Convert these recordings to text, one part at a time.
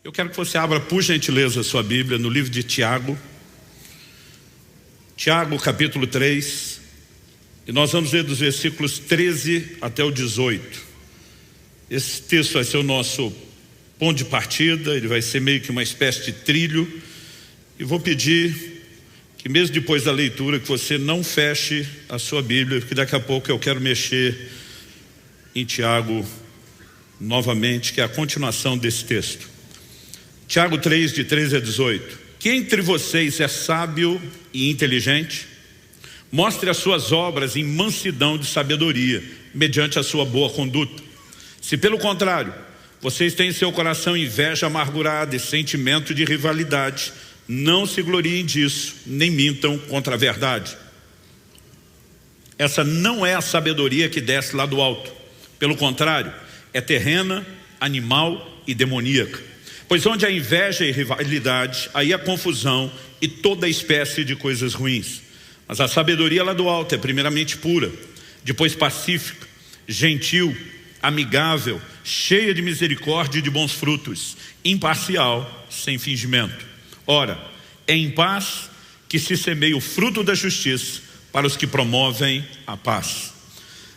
Eu quero que você abra, por gentileza, a sua Bíblia no livro de Tiago. Tiago, capítulo 3. E nós vamos ler dos versículos 13 até o 18. Esse texto vai ser o nosso ponto de partida, ele vai ser meio que uma espécie de trilho. E vou pedir que mesmo depois da leitura, que você não feche a sua Bíblia, porque daqui a pouco eu quero mexer em Tiago novamente, que é a continuação desse texto. Tiago 3, de 13 a 18. Quem entre vocês é sábio e inteligente? Mostre as suas obras em mansidão de sabedoria, mediante a sua boa conduta. Se pelo contrário, vocês têm em seu coração inveja amargurada e sentimento de rivalidade, não se gloriem disso, nem mintam contra a verdade. Essa não é a sabedoria que desce lá do alto. Pelo contrário, é terrena, animal e demoníaca. Pois onde há inveja e rivalidade, aí há confusão e toda espécie de coisas ruins. Mas a sabedoria lá do alto é primeiramente pura, depois pacífica, gentil, amigável, cheia de misericórdia e de bons frutos, imparcial, sem fingimento. Ora, é em paz que se semeia o fruto da justiça para os que promovem a paz.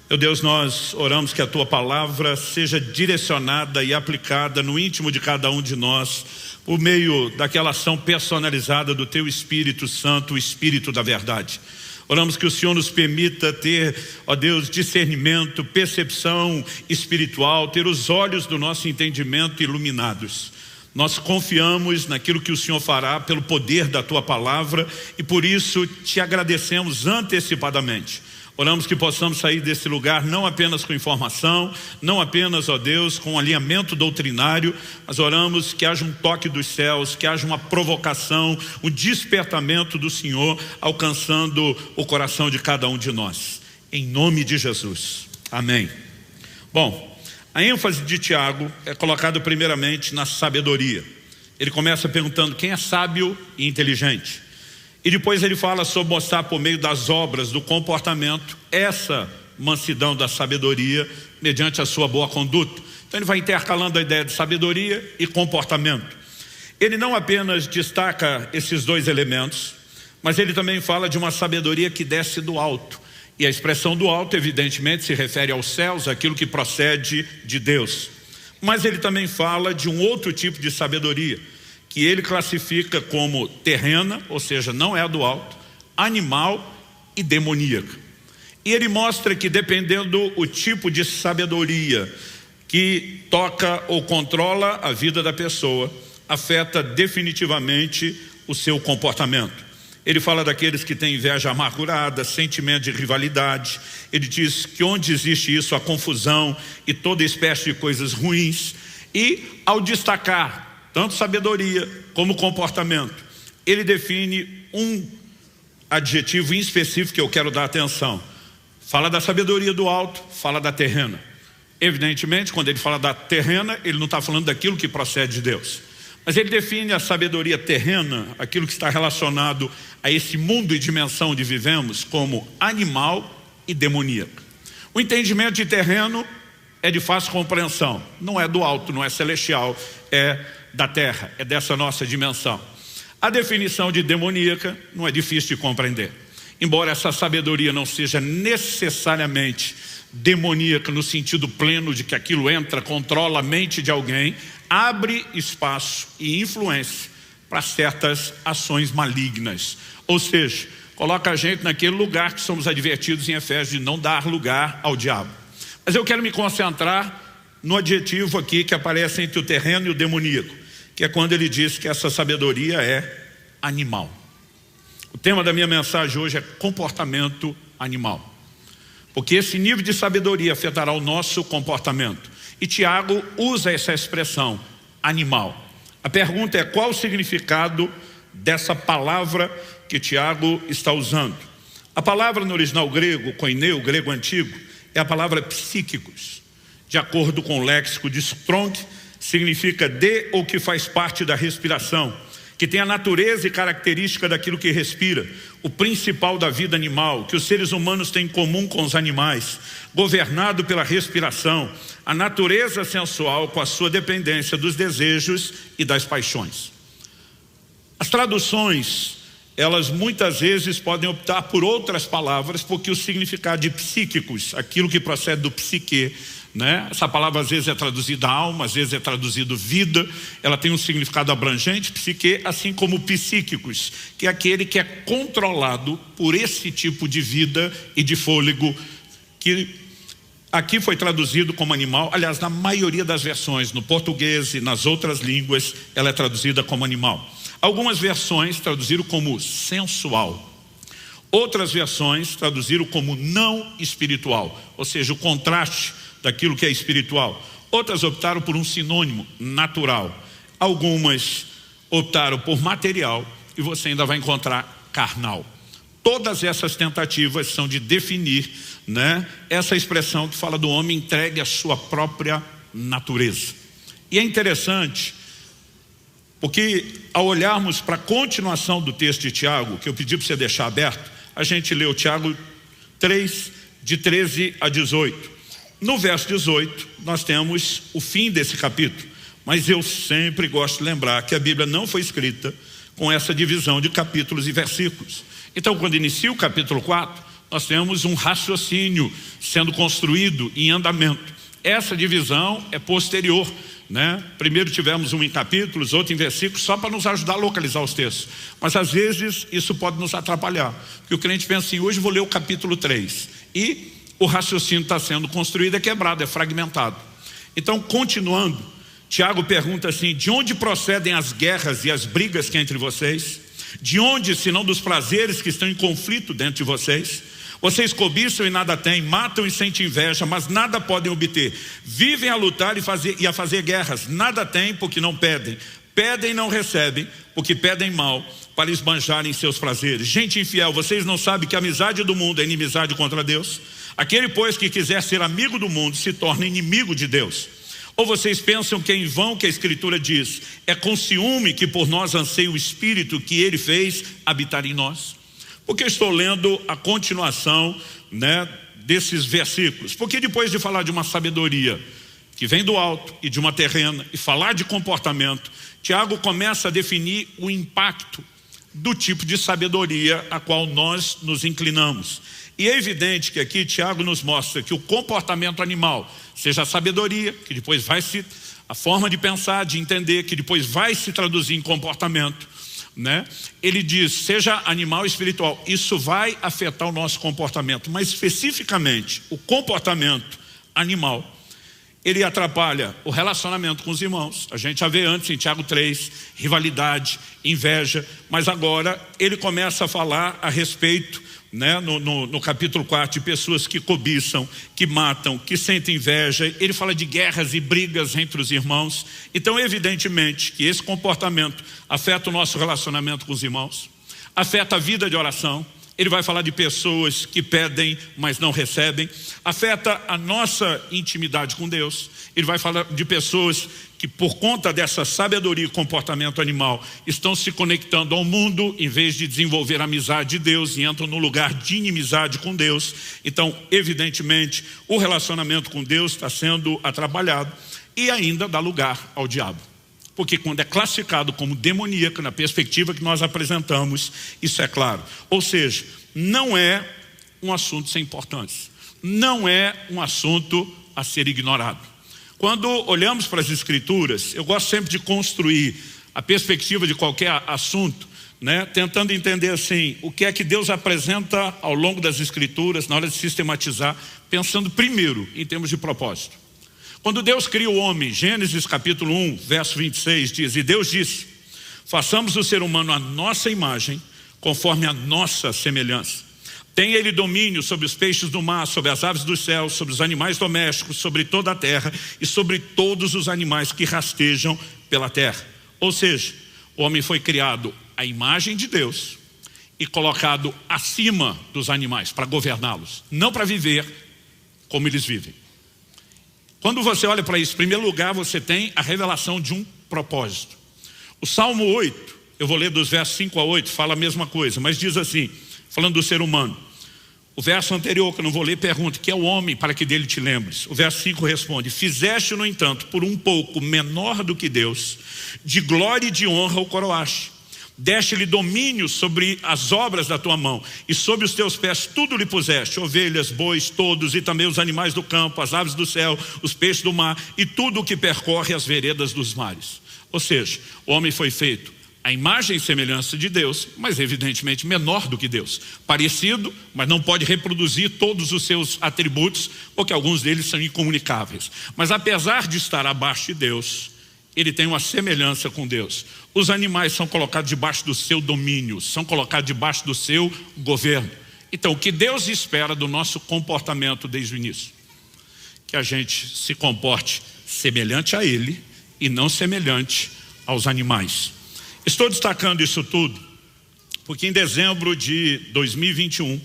Meu Deus, nós oramos que a Tua palavra seja direcionada e aplicada no íntimo de cada um de nós, por meio daquela ação personalizada do Teu Espírito Santo, o Espírito da verdade. Oramos que o Senhor nos permita ter, ó Deus, discernimento, percepção espiritual, ter os olhos do nosso entendimento iluminados. Nós confiamos naquilo que o Senhor fará pelo poder da Tua palavra e por isso Te agradecemos antecipadamente. Oramos que possamos sair desse lugar não apenas com informação, não apenas, ó Deus, com alinhamento doutrinário, mas oramos que haja um toque dos céus, que haja uma provocação, um despertamento do Senhor, alcançando o coração de cada um de nós. Em nome de Jesus. Amém. Bom, a ênfase de Tiago é colocada primeiramente na sabedoria. Ele começa perguntando quem é sábio e inteligente. E depois ele fala sobre mostrar por meio das obras, do comportamento, essa mansidão da sabedoria mediante a sua boa conduta. Então ele vai intercalando a ideia de sabedoria e comportamento. Ele não apenas destaca esses dois elementos, mas ele também fala de uma sabedoria que desce do alto. E a expressão do alto evidentemente se refere aos céus, aquilo que procede de Deus. Mas ele também fala de um outro tipo de sabedoria, que ele classifica como terrena, ou seja, não é a do alto, animal e demoníaca. E ele mostra que dependendo o tipo de sabedoria que toca ou controla a vida da pessoa, afeta definitivamente o seu comportamento. Ele fala daqueles que têm inveja amargurada, sentimento de rivalidade. Ele diz que onde existe isso, a confusão e toda espécie de coisas ruins. E ao destacar tanto sabedoria como comportamento, ele define um adjetivo em específico que eu quero dar atenção. Fala da sabedoria do alto, fala da terrena. Evidentemente, quando ele fala da terrena, ele não está falando daquilo que procede de Deus. Mas ele define a sabedoria terrena, aquilo que está relacionado a esse mundo e dimensão onde vivemos, como animal e demoníaco. O entendimento de terreno é de fácil compreensão. Não é do alto, não é celestial, é da terra, é dessa nossa dimensão. A definição de demoníaca não é difícil de compreender. Embora essa sabedoria não seja necessariamente demoníaca no sentido pleno de que aquilo entra, controla a mente de alguém, abre espaço e influência para certas ações malignas. Ou seja, coloca a gente naquele lugar que somos advertidos em Efésios de não dar lugar ao diabo. Mas eu quero me concentrar no adjetivo aqui que aparece entre o terreno e o demoníaco, que é quando ele diz que essa sabedoria é animal. O tema da minha mensagem hoje é comportamento animal, porque esse nível de sabedoria afetará o nosso comportamento. E Tiago usa essa expressão, animal. A pergunta é: qual o significado dessa palavra que Tiago está usando? A palavra no original grego, koineo, grego antigo, é a palavra psíquicos. De acordo com o léxico de Strong, significa de ou que faz parte da respiração, que tem a natureza e característica daquilo que respira, o principal da vida animal, que os seres humanos têm em comum com os animais, governado pela respiração, a natureza sensual com a sua dependência dos desejos e das paixões. As traduções, elas muitas vezes podem optar por outras palavras, porque o significado de psíquicos, aquilo que procede do psique, né? Essa palavra às vezes é traduzida alma, às vezes é traduzido vida, ela tem um significado abrangente, psique, assim como psíquicos, que é aquele que é controlado por esse tipo de vida e de fôlego, que aqui foi traduzido como animal. Aliás, na maioria das versões, no português e nas outras línguas, ela é traduzida como animal. Algumas versões traduziram como sensual. Outras versões traduziram como não espiritual, ou seja, o contraste daquilo que é espiritual. Outras optaram por um sinônimo, natural. Algumas optaram por material e você ainda vai encontrar carnal. Todas essas tentativas são de definir, né, essa expressão que fala do homem entregue à sua própria natureza. E é interessante, porque ao olharmos para a continuação do texto de Tiago, que eu pedi para você deixar aberto, a gente leu Tiago 3, de 13 a 18. No verso 18, nós temos o fim desse capítulo. Mas eu sempre gosto de lembrar que a Bíblia não foi escrita com essa divisão de capítulos e versículos. Então, quando inicia o capítulo 4, nós temos um raciocínio sendo construído em andamento. Essa divisão é posterior, né? Primeiro tivemos um em capítulos, outro em versículos, só para nos ajudar a localizar os textos. Mas às vezes isso pode nos atrapalhar, porque o crente pensa assim: hoje eu vou ler o capítulo 3 e o raciocínio está sendo construído, é quebrado, é fragmentado. Então, continuando, Tiago pergunta assim: de onde procedem as guerras e as brigas que há entre vocês? De onde, senão dos prazeres que estão em conflito dentro de vocês? Vocês cobiçam e nada têm, matam e sentem inveja, mas nada podem obter. Vivem a lutar e a fazer guerras, nada têm porque não pedem. Pedem e não recebem, porque pedem mal, para esbanjarem seus prazeres. Gente infiel, vocês não sabem que a amizade do mundo é inimizade contra Deus? Aquele, pois, que quiser ser amigo do mundo, se torna inimigo de Deus. Ou vocês pensam que é em vão que a Escritura diz: é com ciúme que por nós anseia o Espírito que Ele fez habitar em nós? Porque eu estou lendo a continuação, né, desses versículos. Porque depois de falar de uma sabedoria que vem do alto e de uma terrena, e falar de comportamento, Tiago começa a definir o impacto do tipo de sabedoria a qual nós nos inclinamos. E é evidente que aqui Tiago nos mostra que o comportamento animal, seja a sabedoria, que depois vai se, a forma de pensar, de entender, que depois vai se traduzir em comportamento, né? Ele diz, seja animal espiritual, isso vai afetar o nosso comportamento, mas especificamente o comportamento animal, ele atrapalha o relacionamento com os irmãos. A gente já vê antes em Tiago 3, rivalidade, inveja, mas agora ele começa a falar a respeito, né, no capítulo 4, de pessoas que cobiçam, que matam, que sentem inveja. Ele fala de guerras e brigas entre os irmãos. Então, evidentemente que esse comportamento afeta o nosso relacionamento com os irmãos, afeta a vida de oração. Ele vai falar de pessoas que pedem, mas não recebem. Afeta a nossa intimidade com Deus. Ele vai falar de pessoas que, por conta dessa sabedoria e comportamento animal, estão se conectando ao mundo, em vez de desenvolver a amizade de Deus, e entram no lugar de inimizade com Deus. Então, evidentemente, o relacionamento com Deus está sendo atrapalhado, e ainda dá lugar ao diabo. Porque quando é classificado como demoníaco, na perspectiva que nós apresentamos, isso é claro. Ou seja, não é um assunto sem importância. Não é um assunto a ser ignorado. Quando olhamos para as Escrituras, eu gosto sempre de construir a perspectiva de qualquer assunto, né, tentando entender assim, o que é que Deus apresenta ao longo das Escrituras, na hora de sistematizar, pensando primeiro em termos de propósito. Quando Deus cria o homem, Gênesis capítulo 1, verso 26, diz: e Deus disse, façamos o ser humano à nossa imagem, conforme a nossa semelhança. Tem ele domínio sobre os peixes do mar, sobre as aves dos céus, sobre os animais domésticos, sobre toda a terra e sobre todos os animais que rastejam pela terra. Ou seja, o homem foi criado à imagem de Deus e colocado acima dos animais para governá-los, não para viver como eles vivem. Quando você olha para isso, em primeiro lugar, você tem a revelação de um propósito. O Salmo 8, Eu vou ler dos versos 5 a 8, fala a mesma coisa, mas diz assim, falando do ser humano. O verso anterior, que eu não vou ler, pergunta: que é o homem para que dele te lembres? O verso 5 responde: fizeste, no entanto, por um pouco menor do que Deus, de glória e de honra o coroaste. Deste-lhe domínio sobre as obras da tua mão, e sobre os teus pés tudo lhe puseste: ovelhas, bois, todos, e também os animais do campo, as aves do céu, os peixes do mar, e tudo o que percorre as veredas dos mares. Ou seja, o homem foi feito à imagem e semelhança de Deus, mas evidentemente menor do que Deus. Parecido, mas não pode reproduzir todos os seus atributos, porque alguns deles são incomunicáveis. Mas apesar de estar abaixo de Deus, ele tem uma semelhança com Deus. Os animais são colocados debaixo do seu domínio, são colocados debaixo do seu governo. Então, o que Deus espera do nosso comportamento desde o início? Que a gente se comporte semelhante a Ele e não semelhante aos animais. Estou destacando isso tudo porque em dezembro de 2021,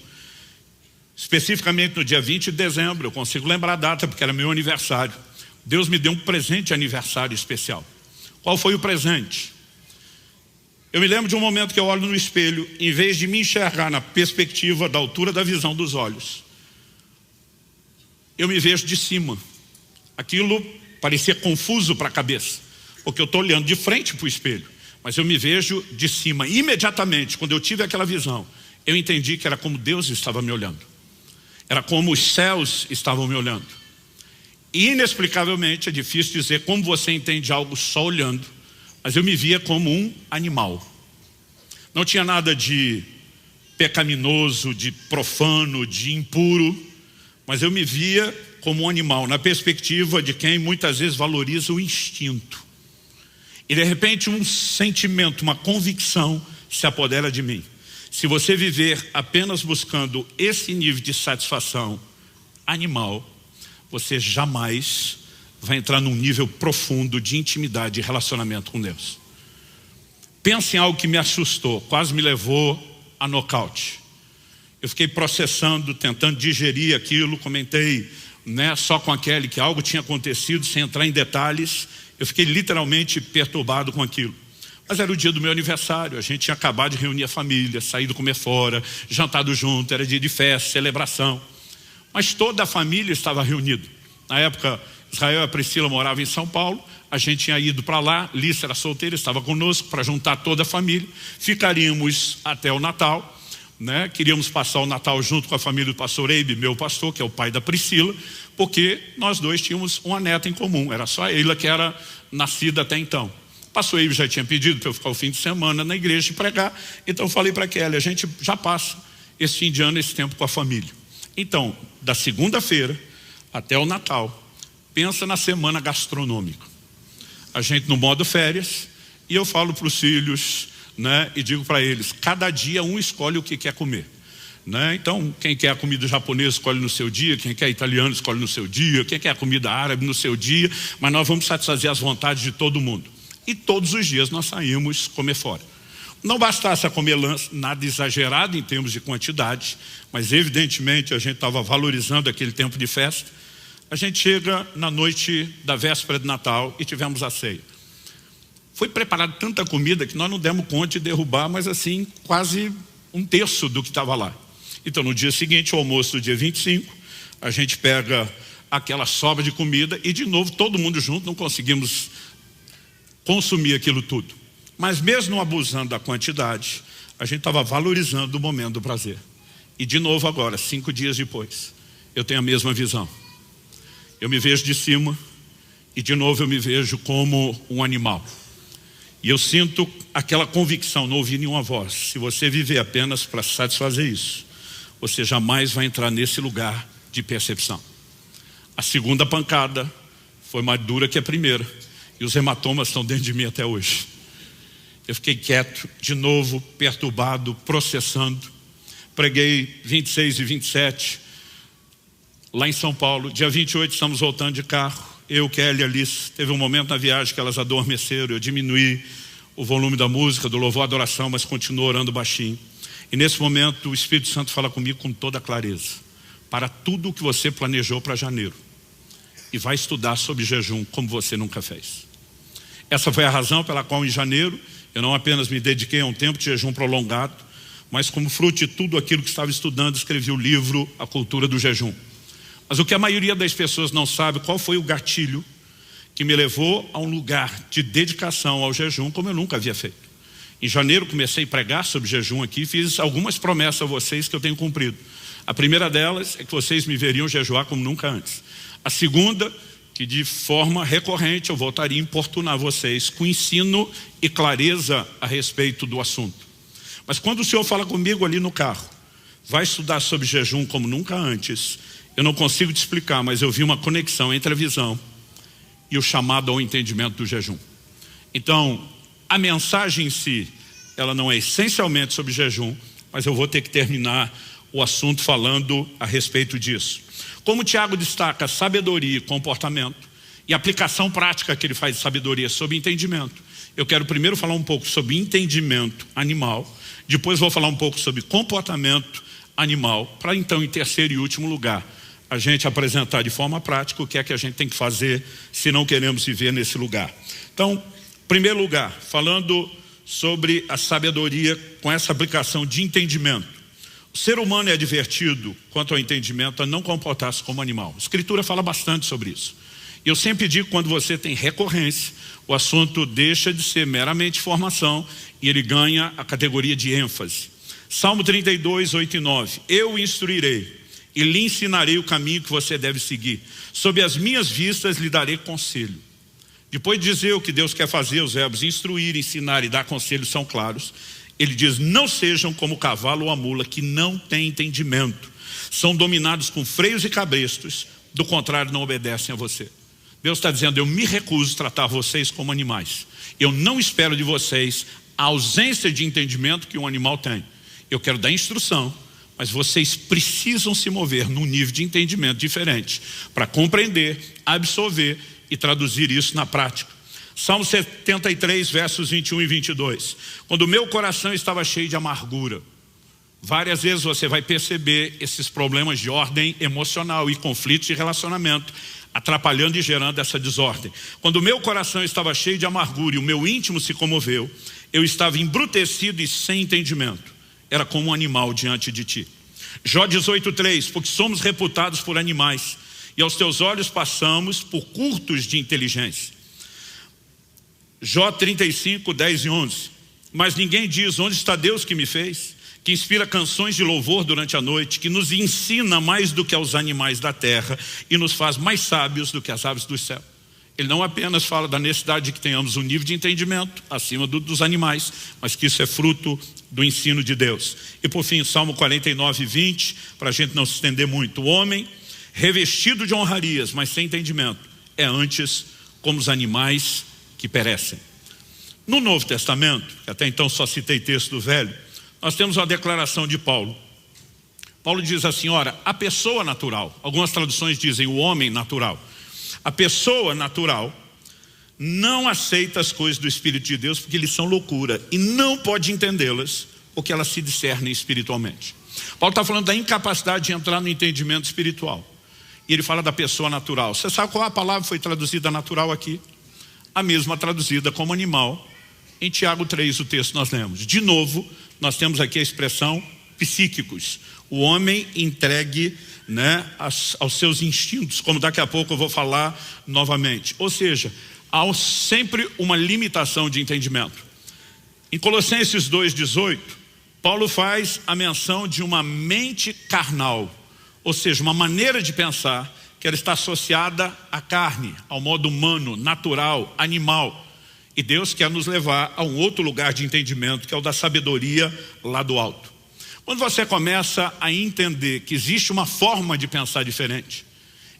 especificamente no dia 20 de dezembro, eu consigo lembrar a data porque era meu aniversário, Deus me deu um presente de aniversário especial. Qual foi o presente? Eu me lembro de um momento que eu olho no espelho, em vez de me enxergar na perspectiva da altura da visão dos olhos, eu me vejo de cima. Aquilo parecia confuso para a cabeça, porque eu estou olhando de frente para o espelho, mas eu me vejo de cima. Imediatamente, quando eu tive aquela visão, eu entendi que era como Deus estava me olhando. Era como os céus estavam me olhando. E inexplicavelmente, é difícil dizer como você entende algo só olhando, mas eu me via como um animal. Não tinha nada de pecaminoso, de profano, de impuro, mas eu me via como um animal, na perspectiva de quem muitas vezes valoriza o instinto. E de repente um sentimento, uma convicção se apodera de mim. Se você viver apenas buscando esse nível de satisfação animal, você jamais vai entrar num nível profundo de intimidade e relacionamento com Deus. Pense em algo que me assustou, quase me levou a nocaute. Eu fiquei processando, tentando digerir aquilo, comentei só com a Kelly que algo tinha acontecido, sem entrar em detalhes. Eu fiquei literalmente perturbado com aquilo. Mas era o dia do meu aniversário, a gente tinha acabado de reunir a família, saído comer fora, jantado junto, era dia de festa, celebração. Mas toda a família estava reunida. Na época, Israel e a Priscila moravam em São Paulo, a gente tinha ido para lá, Lícia era solteira, estava conosco para juntar toda a família. Ficaríamos até o Natal, queríamos passar o Natal junto com a família do pastor Eibe, meu pastor, que é o pai da Priscila, porque nós dois tínhamos uma neta em comum, era só ela que era nascida até então. O pastor Eibe já tinha pedido para eu ficar o fim de semana na igreja e pregar, então eu falei para Kelly, a gente já passa esse fim de ano, esse tempo com a família. Então, da segunda-feira até o Natal, pensa na semana gastronômica. A gente no modo férias, e eu falo para os filhos, e digo para eles, cada dia um escolhe o que quer comer. Então, quem quer a comida japonesa escolhe no seu dia, quem quer italiano escolhe no seu dia, quem quer a comida árabe no seu dia, mas nós vamos satisfazer as vontades de todo mundo. E todos os dias nós saímos comer fora. Não bastasse a comer nada exagerado em termos de quantidade, mas evidentemente a gente estava valorizando aquele tempo de festa. A gente chega na noite da véspera de Natal e tivemos a ceia. Foi preparada tanta comida que nós não demos conta de derrubar, mas assim, quase um terço do que estava lá. Então no dia seguinte, o almoço do dia 25, a gente pega aquela sobra de comida e de novo todo mundo junto, não conseguimos consumir aquilo tudo. Mas mesmo não abusando da quantidade, a gente estava valorizando o momento do prazer. E de novo agora, 5 dias depois, eu tenho a mesma visão. Eu me vejo de cima e de novo eu me vejo como um animal. E eu sinto aquela convicção, não ouvi nenhuma voz. Se você viver apenas para satisfazer isso, você jamais vai entrar nesse lugar de percepção. A segunda pancada foi mais dura que a primeira. E os hematomas estão dentro de mim até hoje. Eu fiquei quieto, de novo, perturbado, processando. Preguei 26 e 27, lá em São Paulo. Dia 28 estamos voltando de carro. Eu, Kelly e Alice, teve um momento na viagem que elas adormeceram. Eu diminuí o volume da música, do louvor à adoração, mas continuo orando baixinho. E nesse momento o Espírito Santo fala comigo com toda clareza. Para tudo o que você planejou para janeiro. E vai estudar sobre jejum como você nunca fez. Essa foi a razão pela qual em janeiro Eu não apenas me dediquei a um tempo de jejum prolongado, mas como fruto de tudo aquilo que estava estudando, escrevi o livro A Cultura do Jejum. Mas o que a maioria das pessoas não sabe, qual foi o gatilho que me levou a um lugar de dedicação ao jejum como eu nunca havia feito. Em janeiro comecei a pregar sobre jejum aqui e fiz algumas promessas a vocês que eu tenho cumprido. A primeira delas é que vocês me veriam jejuar como nunca antes. A segunda, que de forma recorrente eu voltaria a importunar vocês com ensino e clareza a respeito do assunto. Mas quando o Senhor fala comigo ali no carro, vai estudar sobre jejum como nunca antes, eu não consigo te explicar, mas eu vi uma conexão entre a visão e o chamado ao entendimento do jejum. Então, a mensagem em si, ela não é essencialmente sobre jejum, mas eu vou ter que terminar o assunto falando a respeito disso. Como o Tiago destaca sabedoria e comportamento, e a aplicação prática que ele faz de sabedoria sobre entendimento, eu quero primeiro falar um pouco sobre entendimento animal, depois vou falar um pouco sobre comportamento animal, para então, em terceiro e último lugar, a gente apresentar de forma prática o que é que a gente tem que fazer se não queremos viver nesse lugar. Então, em primeiro lugar, falando sobre a sabedoria com essa aplicação de entendimento. O ser humano é advertido, quanto ao entendimento, a não comportar-se como animal. A Escritura fala bastante sobre isso. E eu sempre digo, quando você tem recorrência, o assunto deixa de ser meramente formação e ele ganha a categoria de ênfase. Salmo 32, 8 e 9. Eu o instruirei e lhe ensinarei o caminho que você deve seguir. Sob as minhas vistas lhe darei conselho. Depois de dizer o que Deus quer fazer, os verbos instruir, ensinar e dar conselho são claros. Ele diz, não sejam como o cavalo ou a mula que não tem entendimento. São dominados com freios e cabrestos, do contrário não obedecem a você. Deus está dizendo, eu me recuso a tratar vocês como animais. Eu não espero de vocês a ausência de entendimento que um animal tem. Eu quero dar instrução, mas vocês precisam se mover num nível de entendimento diferente para compreender, absorver e traduzir isso na prática. Salmo 73, versos 21 e 22. Quando o meu coração estava cheio de amargura, várias vezes você vai perceber esses problemas de ordem emocional e conflitos de relacionamento atrapalhando e gerando essa desordem. Quando o meu coração estava cheio de amargura e o meu íntimo se comoveu, eu estava embrutecido e sem entendimento. Era como um animal diante de ti. Jó 18:3, porque somos reputados por animais e aos teus olhos passamos por curtos de inteligência. Jó 35, 10 e 11. Mas ninguém diz, onde está Deus que me fez? Que inspira canções de louvor durante a noite, que nos ensina mais do que aos animais da terra e nos faz mais sábios do que as aves do céu. Ele não apenas fala da necessidade de que tenhamos um nível de entendimento acima dos animais, mas que isso é fruto do ensino de Deus. E por fim, Salmo 49, 20, para a gente não se estender muito. O homem revestido de honrarias, mas sem entendimento, é antes como os animais que perecem. No Novo Testamento, que até então só citei texto do Velho, nós temos uma declaração de Paulo. Paulo diz assim, ora, a pessoa natural, algumas traduções dizem o homem natural. A pessoa natural não aceita as coisas do Espírito de Deus porque eles são loucura e não pode entendê-las porque elas se discernem espiritualmente. Paulo está falando da incapacidade de entrar no entendimento espiritual. E ele fala da pessoa natural. Você sabe qual a palavra foi traduzida natural aqui? A mesma traduzida como animal. Em Tiago 3, o texto nós lemos. De novo, nós temos aqui a expressão psíquicos. O homem entregue, aos seus instintos, como daqui a pouco eu vou falar novamente. Ou seja, há sempre uma limitação de entendimento. Em Colossenses 2,18, Paulo faz a menção de uma mente carnal, ou seja, uma maneira de pensar que ela está associada à carne, ao modo humano, natural, animal. E Deus quer nos levar a um outro lugar de entendimento, que é o da sabedoria lá do alto. Quando você começa a entender que existe uma forma de pensar diferente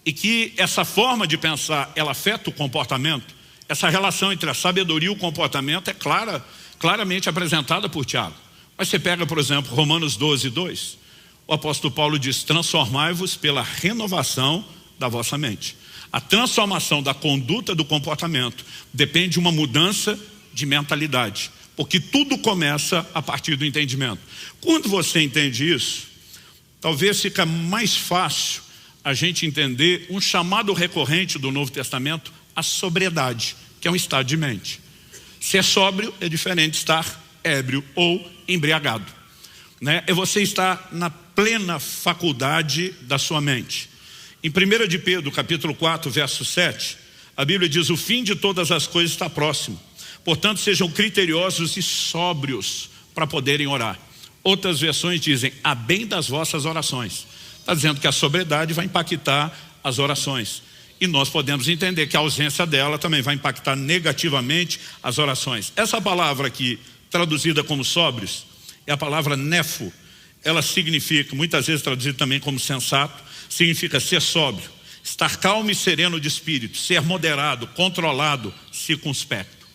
e que essa forma de pensar, ela afeta o comportamento, essa relação entre a sabedoria e o comportamento é claramente apresentada por Tiago. Mas você pega, por exemplo, Romanos 12, 2. O apóstolo Paulo diz, transformai-vos pela renovação da vossa mente. A transformação da conduta do comportamento depende de uma mudança de mentalidade, porque tudo começa a partir do entendimento. Quando você entende isso, talvez fica mais fácil a gente entender um chamado recorrente do Novo Testamento, a sobriedade, que é um estado de mente. Ser sóbrio é diferente de estar ébrio ou embriagado, né? É você estar na plena faculdade da sua mente. Em 1 de Pedro, capítulo 4, verso 7, a Bíblia diz: o fim de todas as coisas está próximo. Portanto, sejam criteriosos e sóbrios para poderem orar. Outras versões dizem: a bem das vossas orações. Está dizendo que a sobriedade vai impactar as orações. E nós podemos entender que a ausência dela também vai impactar negativamente as orações. Essa palavra aqui, traduzida como sóbrios, é a palavra nefo. Ela significa, muitas vezes traduzida também como sensato, significa ser sóbrio, estar calmo e sereno de espírito, ser moderado, controlado, circunspecto.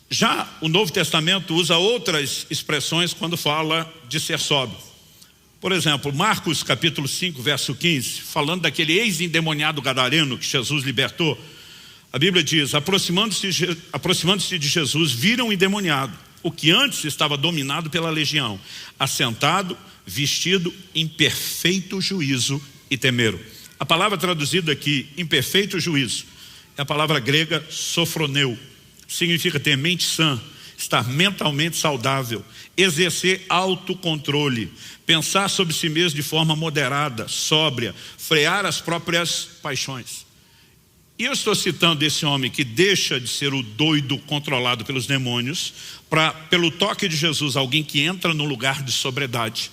Já o Novo Testamento usa outras expressões quando fala de ser sóbrio. Por exemplo, Marcos capítulo 5, verso 15, falando daquele ex-endemoniado gadareno que Jesus libertou, a Bíblia diz: aproximando-se de Jesus, viram o endemoniado, o que antes estava dominado pela legião, assentado, vestido em perfeito juízo, e temeram. A palavra traduzida aqui, em perfeito juízo, é a palavra grega sofroneu. Significa ter mente sã, estar mentalmente saudável, exercer autocontrole, pensar sobre si mesmo de forma moderada, sóbria, frear as próprias paixões. E eu estou citando esse homem que deixa de ser o doido controlado pelos demônios, para, pelo toque de Jesus, alguém que entra no lugar de sobriedade,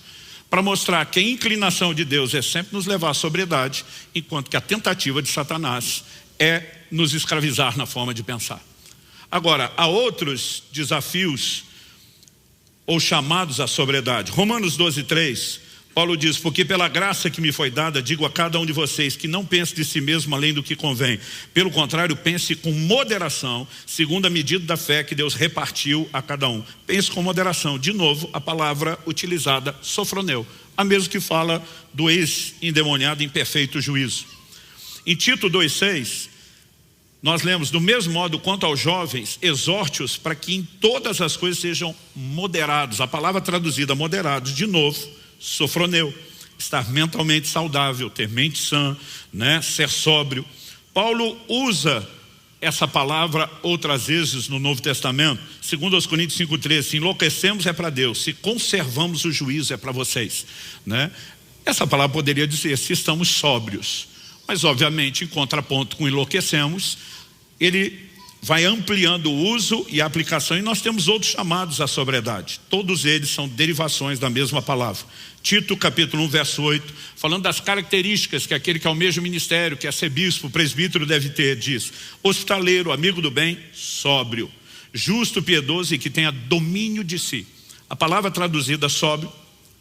para mostrar que a inclinação de Deus é sempre nos levar à sobriedade, enquanto que a tentativa de Satanás é nos escravizar na forma de pensar. Agora, há outros desafios ou chamados à sobriedade. Romanos 12, 3, Paulo diz: porque pela graça que me foi dada, digo a cada um de vocês que não pense de si mesmo além do que convém. Pelo contrário, pense com moderação, segundo a medida da fé que Deus repartiu a cada um. Pense com moderação. De novo, a palavra utilizada, sofroneu, a mesma que fala do ex-endemoniado em perfeito juízo. Em Tito 2,6, nós lemos: do mesmo modo quanto aos jovens, exorte-os para que em todas as coisas sejam moderados. A palavra traduzida moderados, de novo, sofroneu, estar mentalmente saudável, ter mente sã, né? Ser sóbrio. Paulo usa essa palavra outras vezes no Novo Testamento. Segundo aos Coríntios 5,13, se enlouquecemos é para Deus, se conservamos o juízo é para vocês, né? Essa palavra poderia dizer se estamos sóbrios, mas obviamente em contraponto com enlouquecemos, ele vai ampliando o uso e a aplicação, e nós temos outros chamados à sobriedade. Todos eles são derivações da mesma palavra. Tito capítulo 1, verso 8, falando das características que aquele que almeja o ministério, que é ser bispo, presbítero deve ter, diz: hospitaleiro, amigo do bem, sóbrio, justo, piedoso e que tenha domínio de si. A palavra traduzida sóbrio,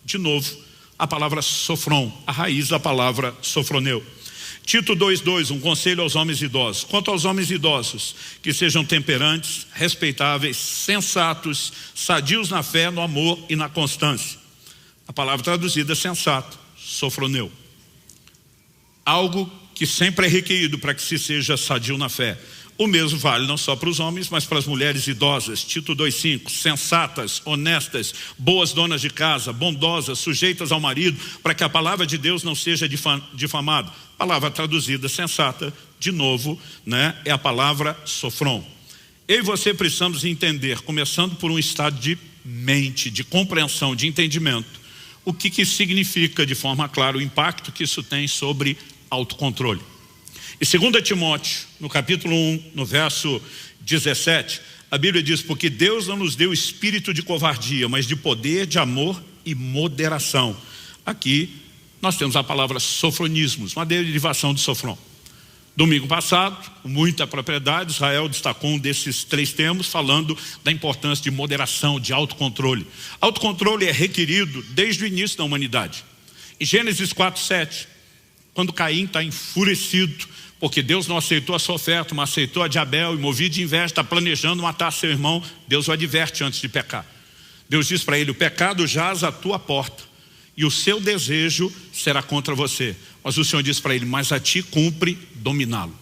de novo, a palavra sofron, a raiz da palavra sofroneu. Tito 2,2, um conselho aos homens idosos. Quanto aos homens idosos, que sejam temperantes, respeitáveis, sensatos, sadios na fé, no amor e na constância. A palavra traduzida é sensato, sofroneu. Algo que sempre é requerido para que se seja sadio na fé. O mesmo vale não só para os homens, mas para as mulheres idosas. Tito 2,5, sensatas, honestas, boas donas de casa, bondosas, sujeitas ao marido, para que a palavra de Deus não seja difamada. Palavra traduzida sensata, de novo, né, é a palavra sofron. Eu e você precisamos entender, começando por um estado de mente, de compreensão, de entendimento, o que significa de forma clara o impacto que isso tem sobre autocontrole. E 2 Timóteo, no capítulo 1, no verso 17, a Bíblia diz: porque Deus não nos deu espírito de covardia, mas de poder, de amor e moderação. Aqui nós temos a palavra sofronismos, uma derivação de sofron. Domingo passado, com muita propriedade, Israel destacou um desses 3 termos, falando da importância de moderação, de autocontrole. Autocontrole é requerido desde o início da humanidade. Em Gênesis 4:7, quando Caim está enfurecido, porque Deus não aceitou a sua oferta, mas aceitou a de Abel, e movido de inveja, está planejando matar seu irmão, Deus o adverte antes de pecar. Deus diz para ele: o pecado jaz à tua porta, e o seu desejo será contra você. Mas o Senhor diz para ele: mas a ti cumpre dominá-lo.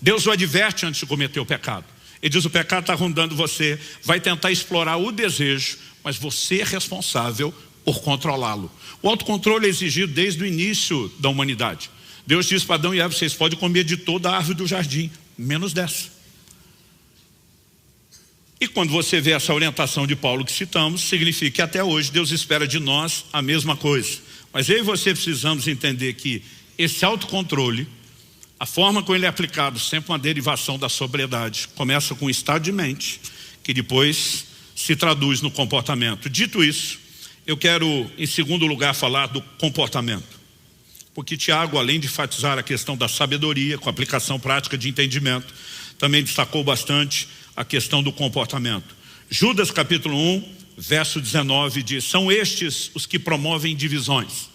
Deus o adverte antes de cometer o pecado. Ele diz: o pecado está rondando você, vai tentar explorar o desejo, mas você é responsável por controlá-lo. O autocontrole é exigido desde o início da humanidade. Deus diz para Adão e Eva: vocês podem comer de toda a árvore do jardim, menos dessa. E quando você vê essa orientação de Paulo que citamos, significa que até hoje Deus espera de nós a mesma coisa. Mas eu e você precisamos entender que esse autocontrole, a forma como ele é aplicado, sempre uma derivação da sobriedade, começa com o estado de mente, que depois se traduz no comportamento. Dito isso, eu quero, em segundo lugar, falar do comportamento. Porque Tiago, além de enfatizar a questão da sabedoria, com aplicação prática de entendimento, também destacou bastante a questão do comportamento. Judas capítulo 1, verso 19 diz: são estes os que promovem divisões.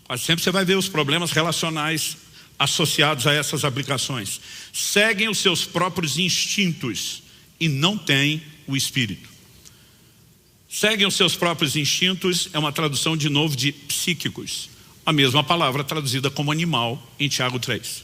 Quase sempre você vai ver os problemas relacionais associados a essas aplicações. Seguem os seus próprios instintos e não têm o Espírito. Seguem os seus próprios instintos é uma tradução de novo de psíquicos. A mesma palavra traduzida como animal em Tiago 3.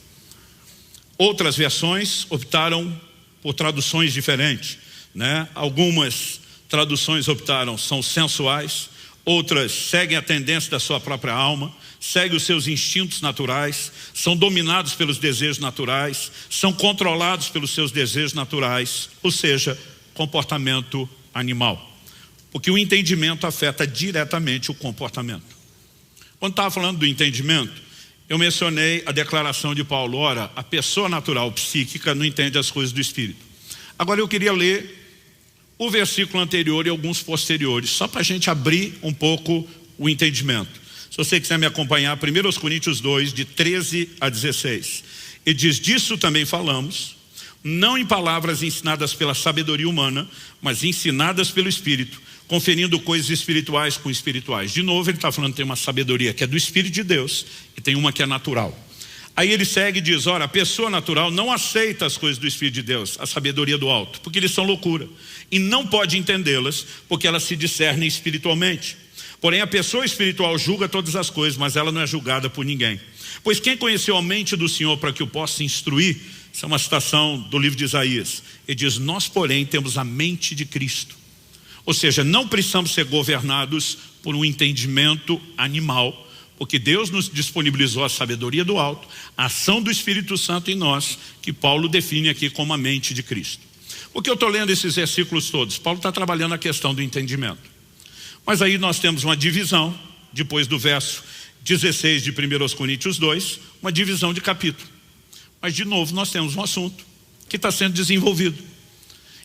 Outras versões optaram por traduções diferentes, né? Algumas traduções optaram, são sensuais, outras seguem a tendência da sua própria alma, seguem os seus instintos naturais, são dominados pelos desejos naturais, são controlados pelos seus desejos naturais, ou seja, comportamento animal. Porque o entendimento afeta diretamente o comportamento. Quando estava falando do entendimento, eu mencionei a declaração de Paulo: ora, a pessoa natural psíquica não entende as coisas do Espírito. Agora eu queria ler o versículo anterior e alguns posteriores, só para a gente abrir um pouco o entendimento. Se você quiser me acompanhar, 1 Coríntios 2, de 13 a 16. E diz: disso também falamos, não em palavras ensinadas pela sabedoria humana, mas ensinadas pelo Espírito, conferindo coisas espirituais com espirituais. De novo ele está falando que tem uma sabedoria que é do Espírito de Deus e tem uma que é natural. Aí ele segue e diz: ora, a pessoa natural não aceita as coisas do Espírito de Deus, a sabedoria do alto, porque eles são loucura, e não pode entendê-las, porque elas se discernem espiritualmente. Porém a pessoa espiritual julga todas as coisas, mas ela não é julgada por ninguém. Pois quem conheceu a mente do Senhor para que o possa instruir? Essa é uma citação do livro de Isaías. Ele diz: nós porém temos a mente de Cristo. Ou seja, não precisamos ser governados por um entendimento animal, porque Deus nos disponibilizou a sabedoria do alto, a ação do Espírito Santo em nós, que Paulo define aqui como a mente de Cristo. Por que eu estou lendo esses versículos todos? Paulo está trabalhando a questão do entendimento. Mas aí nós temos uma divisão, depois do verso 16 de 1 Coríntios 2, uma divisão de capítulo. Mas de novo nós temos um assunto que está sendo desenvolvido.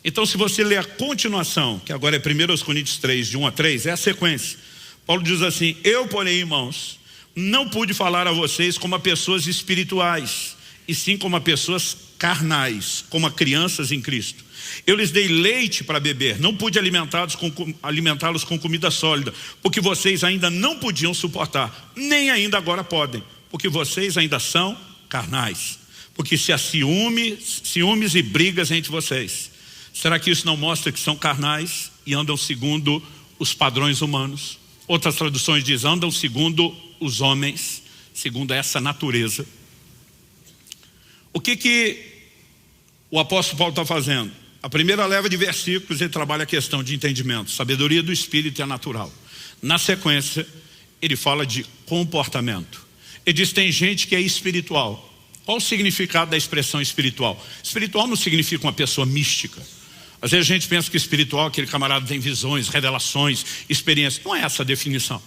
Então se você ler a continuação, que agora é 1 Coríntios 3, de 1 a 3, é a sequência. Paulo diz assim: eu, porém, irmãos, não pude falar a vocês como a pessoas espirituais, e sim como a pessoas carnais, como a crianças em Cristo. Eu lhes dei leite para beber, não pude alimentá-los com comida sólida, porque vocês ainda não podiam suportar, nem ainda agora podem, porque vocês ainda são carnais. Porque se há ciúmes e brigas entre vocês, será que isso não mostra que são carnais e andam segundo os padrões humanos? Outras traduções dizem: andam segundo os homens, segundo essa natureza. O que o apóstolo Paulo está fazendo? A primeira leva de versículos ele trabalha a questão de entendimento, sabedoria do Espírito é natural. Na sequência, ele fala de comportamento. Ele diz: tem gente que é espiritual. Qual o significado da expressão espiritual? Espiritual não significa uma pessoa mística. Às vezes a gente pensa que espiritual, aquele camarada tem visões, revelações, experiências. Não é essa a definição.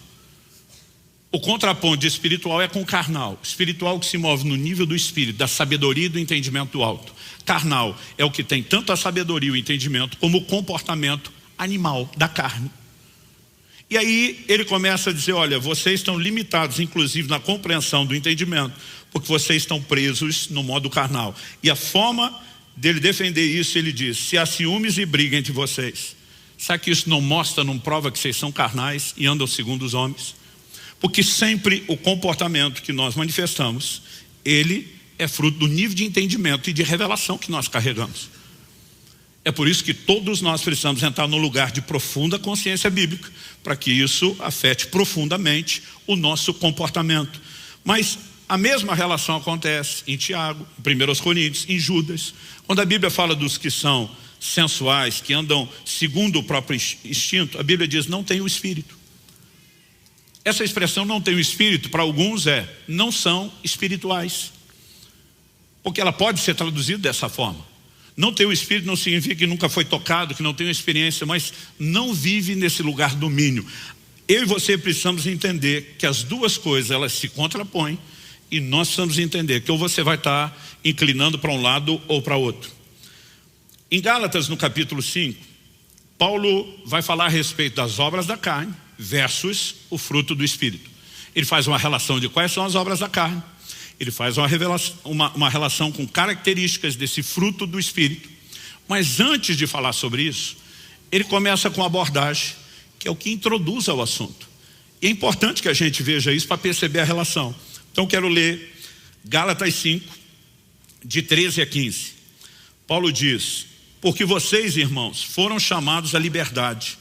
O contraponto de espiritual é com carnal. Espiritual que se move no nível do espírito, da sabedoria e do entendimento do alto. Carnal é o que tem tanto a sabedoria e o entendimento como o comportamento animal, da carne. E aí ele começa a dizer: olha, vocês estão limitados inclusive na compreensão do entendimento, porque vocês estão presos no modo carnal. E a forma dele defender isso, ele diz: se há ciúmes e briga entre vocês, será que isso não mostra, não prova que vocês são carnais e andam segundo os homens? Porque sempre o comportamento que nós manifestamos, ele é fruto do nível de entendimento e de revelação que nós carregamos. É por isso que todos nós precisamos entrar no lugar de profunda consciência bíblica, para que isso afete profundamente o nosso comportamento. Mas a mesma relação acontece em Tiago, em 1 Coríntios, em Judas. Quando a Bíblia fala dos que são sensuais, que andam segundo o próprio instinto, a Bíblia diz: não tem o Espírito. Essa expressão não tem o Espírito, para alguns não são espirituais. Porque ela pode ser traduzida dessa forma. Não ter o Espírito não significa que nunca foi tocado, que não tem uma experiência, mas não vive nesse lugar de domínio. Eu e você precisamos entender que as duas coisas, elas se contrapõem, e nós precisamos entender que ou você vai estar inclinando para um lado ou para outro. Em Gálatas, no capítulo 5, Paulo vai falar a respeito das obras da carne versus o fruto do Espírito. Ele faz uma relação de quais são as obras da carne. Ele faz uma relação com características desse fruto do Espírito. Mas antes de falar sobre isso, ele começa com uma abordagem que é o que introduz ao assunto. E é importante que a gente veja isso para perceber a relação. Então quero ler Gálatas 5, de 13 a 15. Paulo diz: porque vocês, irmãos, foram chamados à liberdade,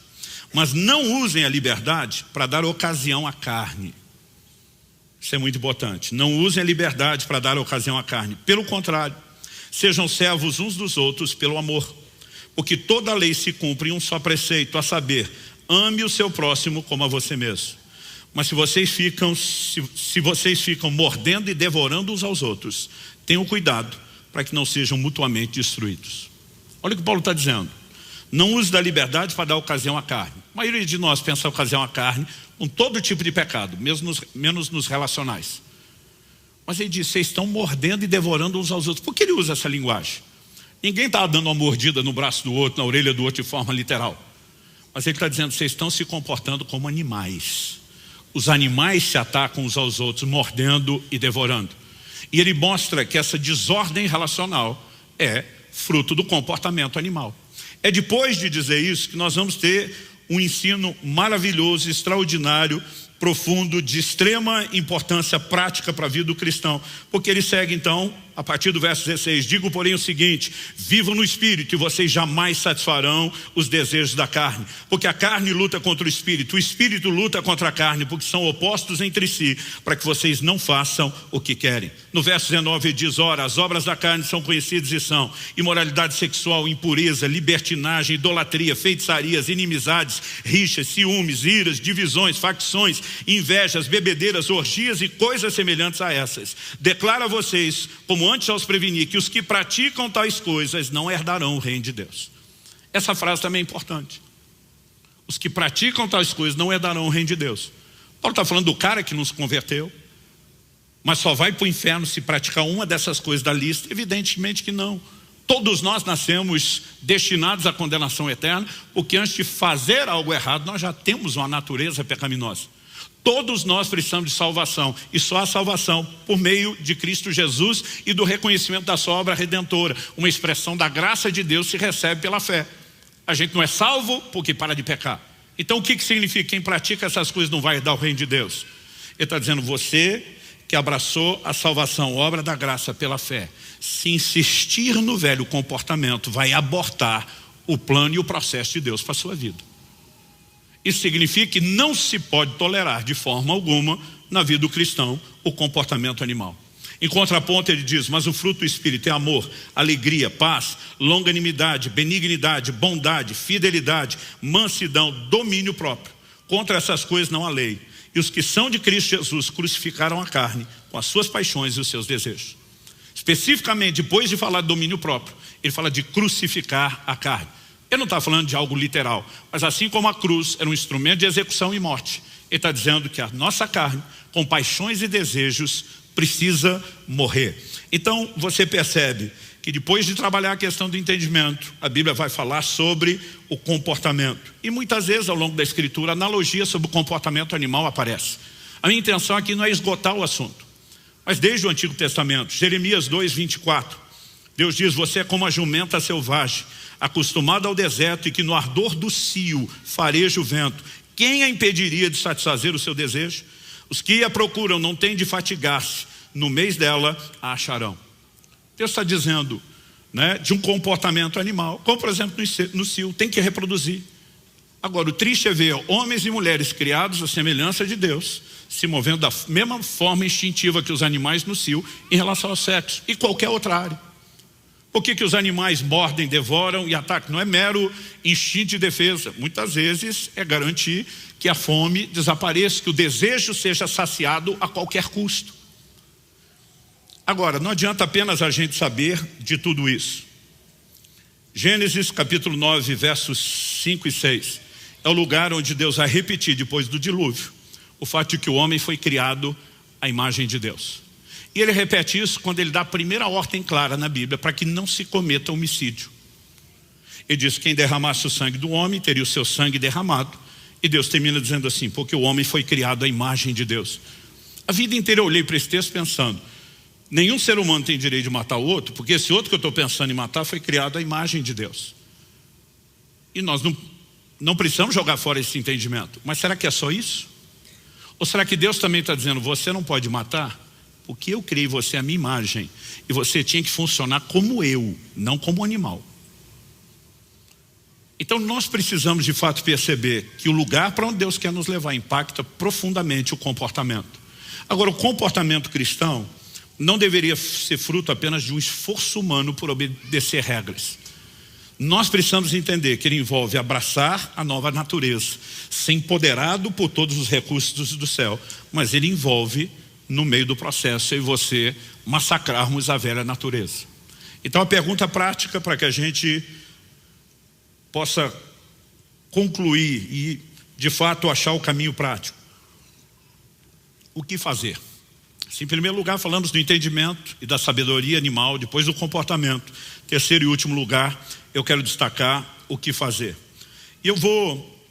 mas não usem a liberdade para dar ocasião à carne. Isso é muito importante. Não usem a liberdade para dar ocasião à carne. Pelo contrário, sejam servos uns dos outros pelo amor. Porque toda a lei se cumpre em um só preceito, a saber, ame o seu próximo como a você mesmo. Mas se vocês ficam mordendo e devorando uns aos outros, tenham cuidado para que não sejam mutuamente destruídos. Olha o que Paulo está dizendo. Não use da liberdade para dar ocasião à carne. A maioria de nós pensa ocasião à carne com todo tipo de pecado, menos nos relacionais. Mas ele diz, vocês estão mordendo e devorando uns aos outros. Por que ele usa essa linguagem? Ninguém está dando uma mordida no braço do outro, na orelha do outro de forma literal. Mas ele está dizendo, vocês estão se comportando como animais. Os animais se atacam uns aos outros, mordendo e devorando. E ele mostra que essa desordem relacional é fruto do comportamento animal. É depois de dizer isso que nós vamos ter um ensino maravilhoso, extraordinário, profundo, de extrema importância prática para a vida do cristão. Porque ele segue então, a partir do verso 16, digo porém o seguinte, vivam no Espírito e vocês jamais satisfarão os desejos da carne. Porque a carne luta contra o Espírito luta contra a carne, porque são opostos entre si, para que vocês não façam o que querem. No verso 19 ele diz, ora, as obras da carne são conhecidas e são imoralidade sexual, impureza, libertinagem, idolatria, feitiçarias, inimizades, rixas, ciúmes, iras, divisões, facções, invejas, bebedeiras, orgias e coisas semelhantes a essas. Declaro a vocês, como antes aos prevenir, que os que praticam tais coisas não herdarão o reino de Deus. Essa frase também é importante. Os que praticam tais coisas não herdarão o reino de Deus. Paulo está falando do cara que não se converteu, mas só vai para o inferno se praticar uma dessas coisas da lista? Evidentemente que não. Todos nós nascemos destinados à condenação eterna, porque antes de fazer algo errado, nós já temos uma natureza pecaminosa. Todos nós precisamos de salvação, e só a salvação por meio de Cristo Jesus e do reconhecimento da sua obra redentora. Uma expressão da graça de Deus se recebe pela fé. A gente não é salvo porque para de pecar. Então o que significa? Quem pratica essas coisas não vai herdar o reino de Deus. Ele está dizendo, você que abraçou a salvação, obra da graça pela fé, se insistir no velho comportamento, vai abortar o plano e o processo de Deus para a sua vida. Isso significa que não se pode tolerar de forma alguma na vida do cristão o comportamento animal. Em contraponto ele diz, mas o fruto do Espírito é amor, alegria, paz, longanimidade, benignidade, bondade, fidelidade, mansidão, domínio próprio. Contra essas coisas não há lei. E os que são de Cristo Jesus crucificaram a carne com as suas paixões e os seus desejos. Especificamente, depois de falar de domínio próprio, ele fala de crucificar a carne. Ele não está falando de algo literal, mas assim como a cruz era um instrumento de execução e morte, ele está dizendo que a nossa carne, com paixões e desejos, precisa morrer. Então você percebe que depois de trabalhar a questão do entendimento, a Bíblia vai falar sobre o comportamento. E muitas vezes ao longo da Escritura, analogia sobre o comportamento animal aparece. A minha intenção aqui não é esgotar o assunto, mas desde o Antigo Testamento, Jeremias 2, 24, Deus diz, você é como a jumenta selvagem, acostumada ao deserto e que no ardor do cio fareja o vento. Quem a impediria de satisfazer o seu desejo? Os que a procuram não têm de fatigar-se, no mês dela a acharão. Deus está dizendo, né, de um comportamento animal, como por exemplo no cio, tem que reproduzir. Agora o triste é ver homens e mulheres criados à semelhança de Deus, se movendo da mesma forma instintiva que os animais no cio em relação ao sexo e qualquer outra área. Por que os animais mordem, devoram e atacam? Não é mero instinto de defesa. Muitas vezes é garantir que a fome desapareça, que o desejo seja saciado a qualquer custo. Agora, não adianta apenas a gente saber de tudo isso. Gênesis capítulo 9, versos 5 e 6. É o lugar onde Deus vai repetir, depois do dilúvio, o fato de que o homem foi criado à imagem de Deus. E ele repete isso quando ele dá a primeira ordem clara na Bíblia para que não se cometa homicídio. Ele diz: quem derramasse o sangue do homem teria o seu sangue derramado. E Deus termina dizendo assim: porque o homem foi criado à imagem de Deus. A vida inteira eu olhei para esse texto pensando: nenhum ser humano tem direito de matar o outro, porque esse outro que eu estou pensando em matar foi criado à imagem de Deus. E nós não precisamos jogar fora esse entendimento. Mas será que é só isso? Ou será que Deus também está dizendo: você não pode matar, porque eu criei você à minha imagem, e você tinha que funcionar como eu, não como animal. Então nós precisamos de fato perceber que o lugar para onde Deus quer nos levar impacta profundamente o comportamento. Agora, o comportamento cristão não deveria ser fruto apenas de um esforço humano por obedecer regras. Nós precisamos entender que ele envolve abraçar a nova natureza, ser empoderado por todos os recursos do céu, mas ele envolve, no meio do processo, eu e você massacrarmos a velha natureza. Então a pergunta prática para que a gente possa concluir e de fato achar o caminho prático: o que fazer? Se em primeiro lugar falamos do entendimento e da sabedoria animal, depois do comportamento, terceiro e último lugar, eu quero destacar o que fazer. E eu vou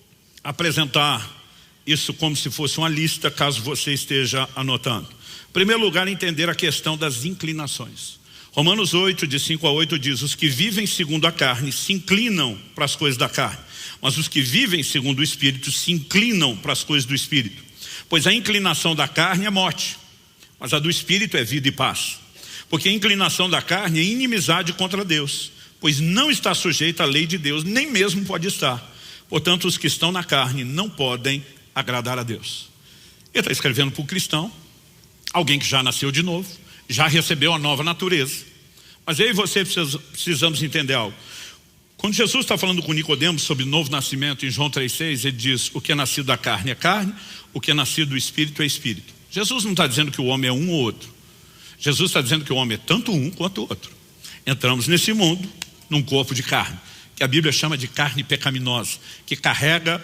apresentar isso como se fosse uma lista, caso você esteja anotando. Em primeiro lugar, entender a questão das inclinações. Romanos 8, de 5 a 8 diz: os que vivem segundo a carne se inclinam para as coisas da carne, mas os que vivem segundo o Espírito se inclinam para as coisas do Espírito. Pois a inclinação da carne é morte, mas a do Espírito é vida e paz. Porque a inclinação da carne é inimizade contra Deus, pois não está sujeita à lei de Deus, nem mesmo pode estar. Portanto, os que estão na carne não podem agradar a Deus. Ele está escrevendo para o cristão, alguém que já nasceu de novo, já recebeu a nova natureza. Mas eu e você precisamos entender algo. Quando Jesus está falando com Nicodemos sobre o novo nascimento, em João 3,6, ele diz: o que é nascido da carne é carne, o que é nascido do Espírito é Espírito. Jesus não está dizendo que o homem é um ou outro. Jesus está dizendo que o homem é tanto um quanto outro. Entramos nesse mundo num corpo de carne, que a Bíblia chama de carne pecaminosa, que carrega,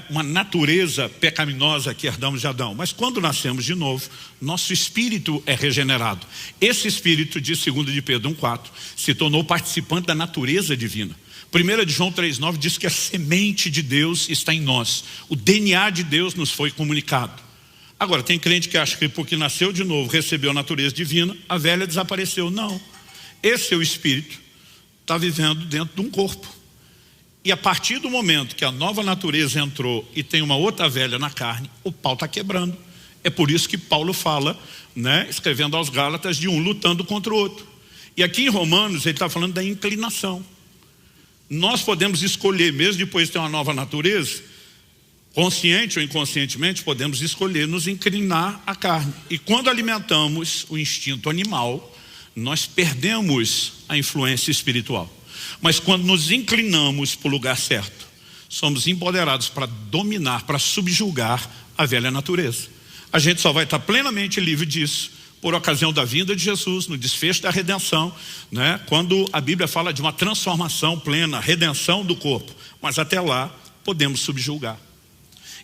uma natureza pecaminosa que herdamos de Adão. Mas quando nascemos de novo, nosso espírito é regenerado. Esse espírito, diz 2 de Pedro 1,4, se tornou participante da natureza divina. 1 de João 3,9 diz que a semente de Deus está em nós. O DNA de Deus nos foi comunicado. Agora, tem crente que acha que porque nasceu de novo, recebeu a natureza divina, a velha desapareceu. Não. Esse é o espírito, está vivendo dentro de um corpo. E a partir do momento que a nova natureza entrou e tem uma outra velha na carne, o pau está quebrando. É por isso que Paulo fala, escrevendo aos Gálatas, de um lutando contra o outro. E aqui em Romanos ele está falando da inclinação. Nós podemos escolher, mesmo depois de ter uma nova natureza, consciente ou inconscientemente, podemos escolher nos inclinar à carne. E quando alimentamos o instinto animal, nós perdemos a influência espiritual. Mas quando nos inclinamos para o lugar certo, somos empoderados para dominar, para subjugar a velha natureza. A gente só vai estar plenamente livre disso por ocasião da vinda de Jesus, no desfecho da redenção, quando a Bíblia fala de uma transformação plena, redenção do corpo. Mas até lá, podemos subjugar.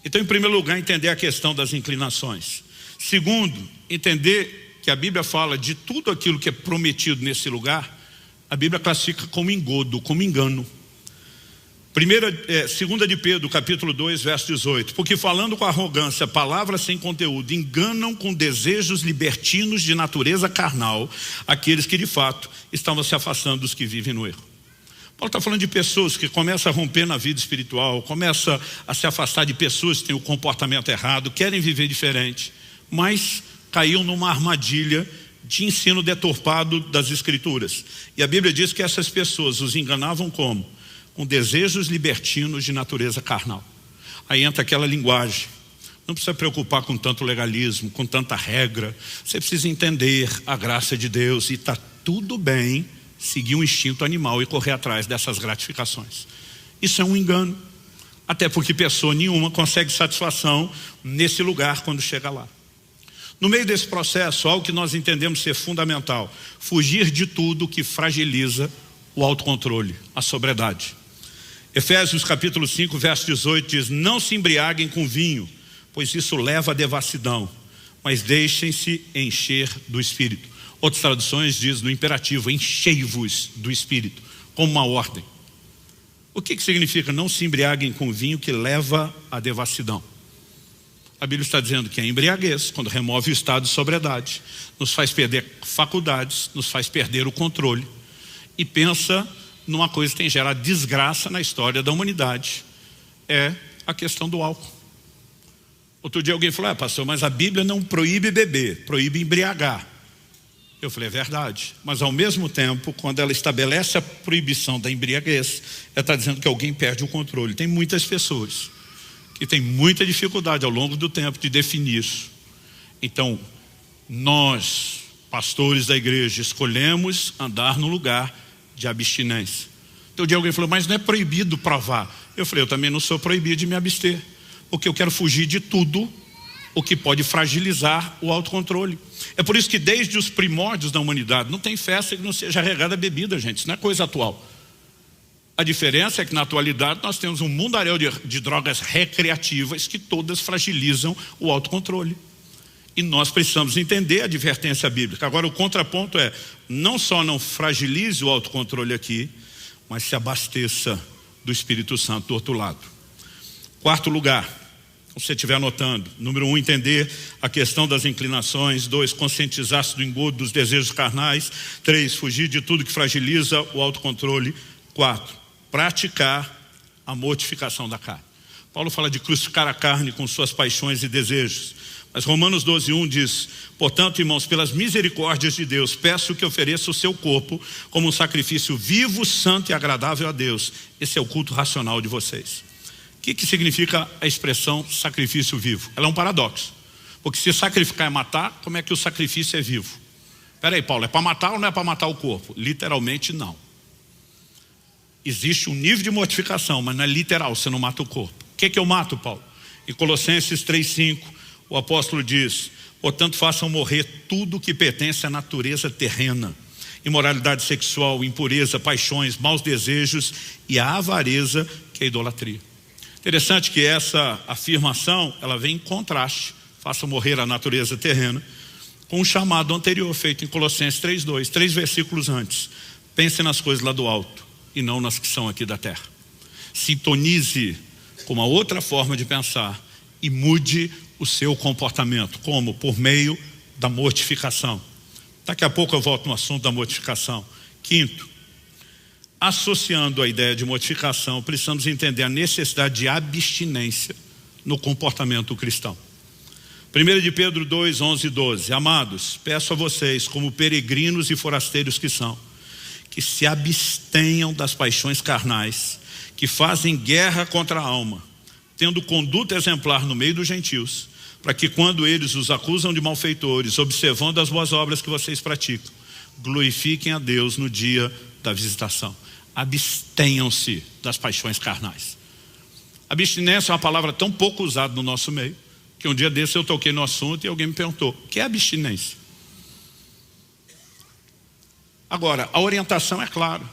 Então, em primeiro lugar, entender a questão das inclinações. Segundo, entender que a Bíblia fala de tudo aquilo que é prometido nesse lugar, a Bíblia classifica como engodo, como engano. 2 de Pedro, capítulo 2, verso 18. Porque falando com arrogância, palavras sem conteúdo, enganam com desejos libertinos de natureza carnal aqueles que de fato estavam se afastando dos que vivem no erro. Paulo está falando de pessoas que começam a romper na vida espiritual, começam a se afastar de pessoas que têm o comportamento errado, querem viver diferente, mas caíam numa armadilha de ensino deturpado das Escrituras. E a Bíblia diz que essas pessoas os enganavam como? Com desejos libertinos de natureza carnal. Aí entra aquela linguagem: não precisa preocupar com tanto legalismo, com tanta regra. Você precisa entender a graça de Deus e está tudo bem seguir um instinto animal e correr atrás dessas gratificações. Isso é um engano. Até porque pessoa nenhuma consegue satisfação nesse lugar quando chega lá. No meio desse processo, algo que nós entendemos ser fundamental: fugir de tudo que fragiliza o autocontrole, a sobriedade. Efésios capítulo 5, verso 18 diz: não se embriaguem com vinho, pois isso leva à devassidão, mas deixem-se encher do Espírito. Outras traduções diz no imperativo: enchei-vos do Espírito, como uma ordem. O que significa não se embriaguem com vinho que leva à devassidão? A Bíblia está dizendo que a embriaguez, quando remove o estado de sobriedade, nos faz perder faculdades, nos faz perder o controle, e pensa numa coisa que tem gerado desgraça na história da humanidade, é a questão do álcool. Outro dia alguém falou: pastor, mas a Bíblia não proíbe beber, proíbe embriagar. Eu falei: é verdade, mas ao mesmo tempo, quando ela estabelece a proibição da embriaguez, ela está dizendo que alguém perde o controle. Tem muitas pessoas que têm muita dificuldade ao longo do tempo de definir isso. Então, nós, pastores da igreja, escolhemos andar no lugar de abstinência. Então, um dia alguém falou: mas não é proibido provar? Eu falei: eu também não sou proibido de me abster, porque eu quero fugir de tudo o que pode fragilizar o autocontrole. É por isso que desde os primórdios da humanidade não tem festa que não seja regada a bebida, gente. Isso não é coisa atual. A diferença é que na atualidade nós temos um mundaréu de drogas recreativas que todas fragilizam o autocontrole. E nós precisamos entender a advertência bíblica. Agora o contraponto é: não só não fragilize o autocontrole aqui, mas se abasteça do Espírito Santo do outro lado. Quarto lugar, se você estiver anotando: número 1, entender a questão das inclinações. 2, conscientizar-se do engodo dos desejos carnais. 3, fugir de tudo que fragiliza o autocontrole. 4, praticar a mortificação da carne. Paulo fala de crucificar a carne com suas paixões e desejos, mas Romanos 12:1 diz: portanto, irmãos, pelas misericórdias de Deus, peço que ofereça o seu corpo como um sacrifício vivo, santo e agradável a Deus. Esse é o culto racional de vocês. O que significa a expressão sacrifício vivo? Ela é um paradoxo, porque se sacrificar é matar, como é que o sacrifício é vivo? Espera aí, Paulo, é para matar ou não é para matar o corpo? Literalmente não. Existe um nível de mortificação, mas não é literal, você não mata o corpo. O que eu mato, Paulo? Em Colossenses 3:5, o apóstolo diz: portanto, façam morrer tudo que pertence à natureza terrena: imoralidade sexual, impureza, paixões, maus desejos e a avareza, que é a idolatria. Interessante que essa afirmação, ela vem em contraste: façam morrer a natureza terrena, com um chamado anterior feito em Colossenses 3:2, 3 versículos antes: pense nas coisas lá do alto e não nas que são aqui da terra. Sintonize com uma outra forma de pensar e mude o seu comportamento. Como? Por meio da mortificação. Daqui a pouco eu volto no assunto da mortificação. Quinto, associando a ideia de mortificação, precisamos entender a necessidade de abstinência no comportamento cristão. 1 de Pedro 2, 11 e 12. Amados, peço a vocês, como peregrinos e forasteiros que são, que se abstenham das paixões carnais, que fazem guerra contra a alma, tendo conduta exemplar no meio dos gentios, para que quando eles os acusam de malfeitores, observando as boas obras que vocês praticam, glorifiquem a Deus no dia da visitação. Abstenham-se das paixões carnais. Abstinência é uma palavra tão pouco usada no nosso meio, que um dia desse eu toquei no assunto e alguém me perguntou: o que é abstinência? Agora, a orientação é clara.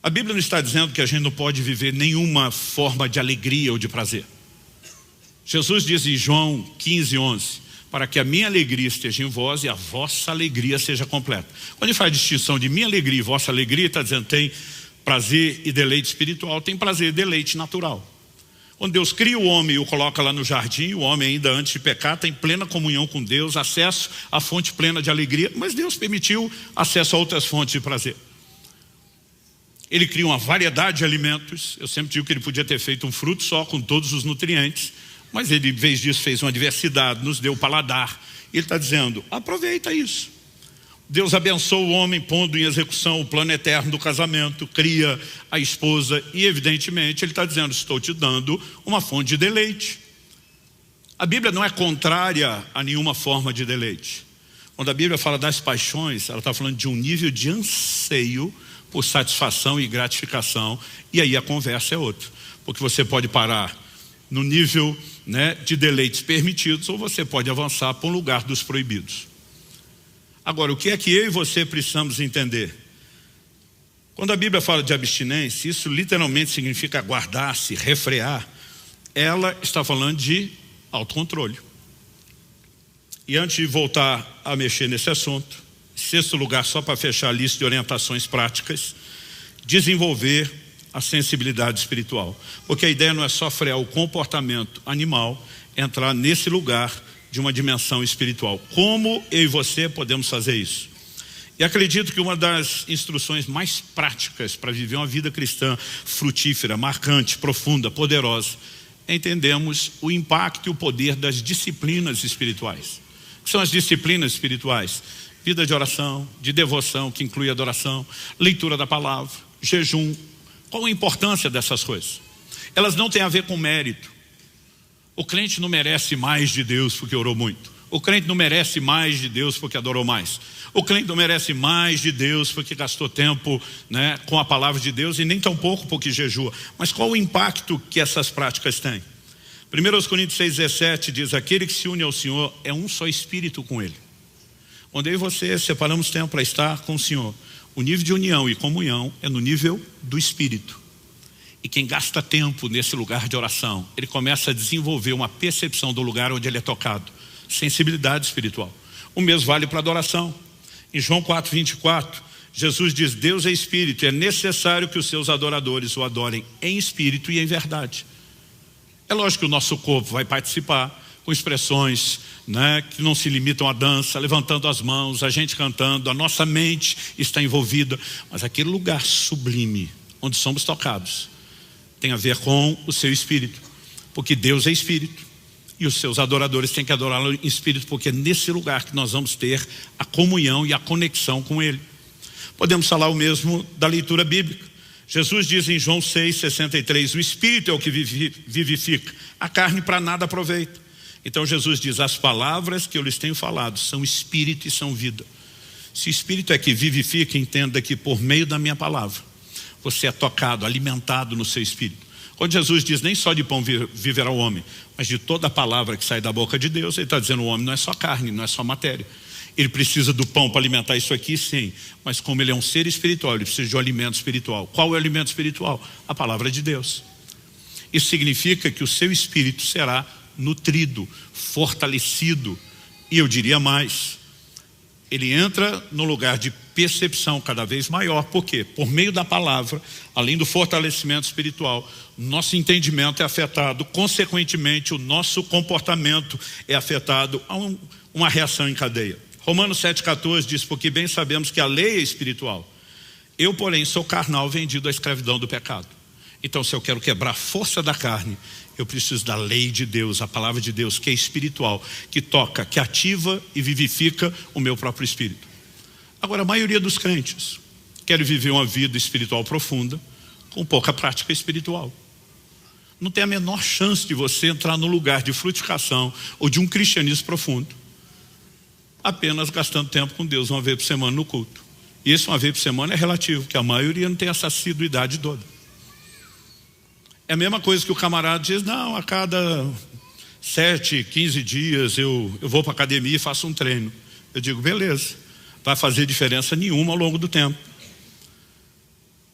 A Bíblia não está dizendo que a gente não pode viver nenhuma forma de alegria ou de prazer. Jesus diz em João 15:11: para que a minha alegria esteja em vós e a vossa alegria seja completa. Quando ele faz a distinção de minha alegria e vossa alegria, está dizendo tem prazer e deleite espiritual, tem prazer e deleite natural. Quando Deus cria o homem e o coloca lá no jardim, o homem ainda antes de pecar tem plena comunhão com Deus, acesso à fonte plena de alegria, mas Deus permitiu acesso a outras fontes de prazer. Ele cria uma variedade de alimentos. Eu sempre digo que ele podia ter feito um fruto só com todos os nutrientes, mas ele, em vez disso, fez uma diversidade, nos deu o paladar. Ele está dizendo: aproveita isso. Deus abençoa o homem pondo em execução o plano eterno do casamento, cria a esposa e evidentemente ele está dizendo: estou te dando uma fonte de deleite. A Bíblia não é contrária a nenhuma forma de deleite. Quando a Bíblia fala das paixões, ela está falando de um nível de anseio por satisfação e gratificação, e aí a conversa é outra, porque você pode parar no nível, de deleites permitidos, ou você pode avançar para um lugar dos proibidos. Agora, o que é que eu e você precisamos entender? Quando a Bíblia fala de abstinência, isso literalmente significa guardar-se, refrear. Ela está falando de autocontrole. E antes de voltar a mexer nesse assunto, em sexto lugar, só para fechar a lista de orientações práticas, desenvolver a sensibilidade espiritual. Porque a ideia não é só frear o comportamento animal, entrar nesse lugar de uma dimensão espiritual. Como eu e você podemos fazer isso? E acredito que uma das instruções mais práticas para viver uma vida cristã frutífera, marcante, profunda, poderosa, é entendermos o impacto e o poder das disciplinas espirituais. O que são as disciplinas espirituais? Vida de oração, de devoção, que inclui adoração, leitura da palavra, jejum. Qual a importância dessas coisas? Elas não têm a ver com mérito. O crente não merece mais de Deus porque orou muito. O crente não merece mais de Deus porque adorou mais. O crente não merece mais de Deus porque gastou tempo, né, com a palavra de Deus e nem tão pouco porque jejua. Mas qual o impacto que essas práticas têm? 1 Coríntios 6,17 diz: aquele que se une ao Senhor é um só espírito com Ele. Quando eu e você separamos tempo para estar com o Senhor, o nível de união e comunhão é no nível do espírito. E quem gasta tempo nesse lugar de oração, ele começa a desenvolver uma percepção do lugar onde ele é tocado. Sensibilidade espiritual. O mesmo vale para a adoração. Em João 4,24, Jesus diz: Deus é espírito e é necessário que os seus adoradores o adorem em espírito e em verdade. É lógico que o nosso corpo vai participar com expressões, né, que não se limitam à dança, levantando as mãos, a gente cantando, a nossa mente está envolvida, mas aquele lugar sublime onde somos tocados tem a ver com o seu espírito, porque Deus é espírito e os seus adoradores têm que adorá-lo em espírito, porque é nesse lugar que nós vamos ter a comunhão e a conexão com Ele. Podemos falar o mesmo da leitura bíblica. Jesus diz em João 6,63, o espírito é o que vivifica, a carne para nada aproveita. Então Jesus diz: as palavras que eu lhes tenho falado são espírito e são vida. Se o espírito é que vivifica, entenda que por meio da minha palavra você é tocado, alimentado no seu espírito. Quando Jesus diz nem só de pão viverá o homem, mas de toda a palavra que sai da boca de Deus, ele está dizendo: o homem não é só carne, não é só matéria. Ele precisa do pão para alimentar isso aqui, sim, mas como ele é um ser espiritual, ele precisa de um alimento espiritual. Qual é o alimento espiritual? A palavra de Deus. Isso significa que o seu espírito será nutrido, fortalecido, e eu diria mais, ele entra no lugar de percepção cada vez maior. Por quê? Por meio da palavra, além do fortalecimento espiritual, nosso entendimento é afetado, consequentemente o nosso comportamento é afetado a uma reação em cadeia. Romanos 7,14 diz: porque bem sabemos que a lei é espiritual, eu porém sou carnal, vendido à escravidão do pecado. Então, se eu quero quebrar a força da carne, eu preciso da lei de Deus, a palavra de Deus, que é espiritual, que toca, que ativa e vivifica o meu próprio espírito. Agora, a maioria dos crentes quer viver uma vida espiritual profunda com pouca prática espiritual. Não tem a menor chance de você entrar no lugar de frutificação ou de um cristianismo profundo apenas gastando tempo com Deus uma vez por semana no culto. E isso uma vez por semana é relativo, porque a maioria não tem essa assiduidade toda. É a mesma coisa que o camarada diz: não, a cada 7, 15 dias eu vou para a academia e faço um treino. Eu digo: beleza, vai fazer diferença nenhuma ao longo do tempo.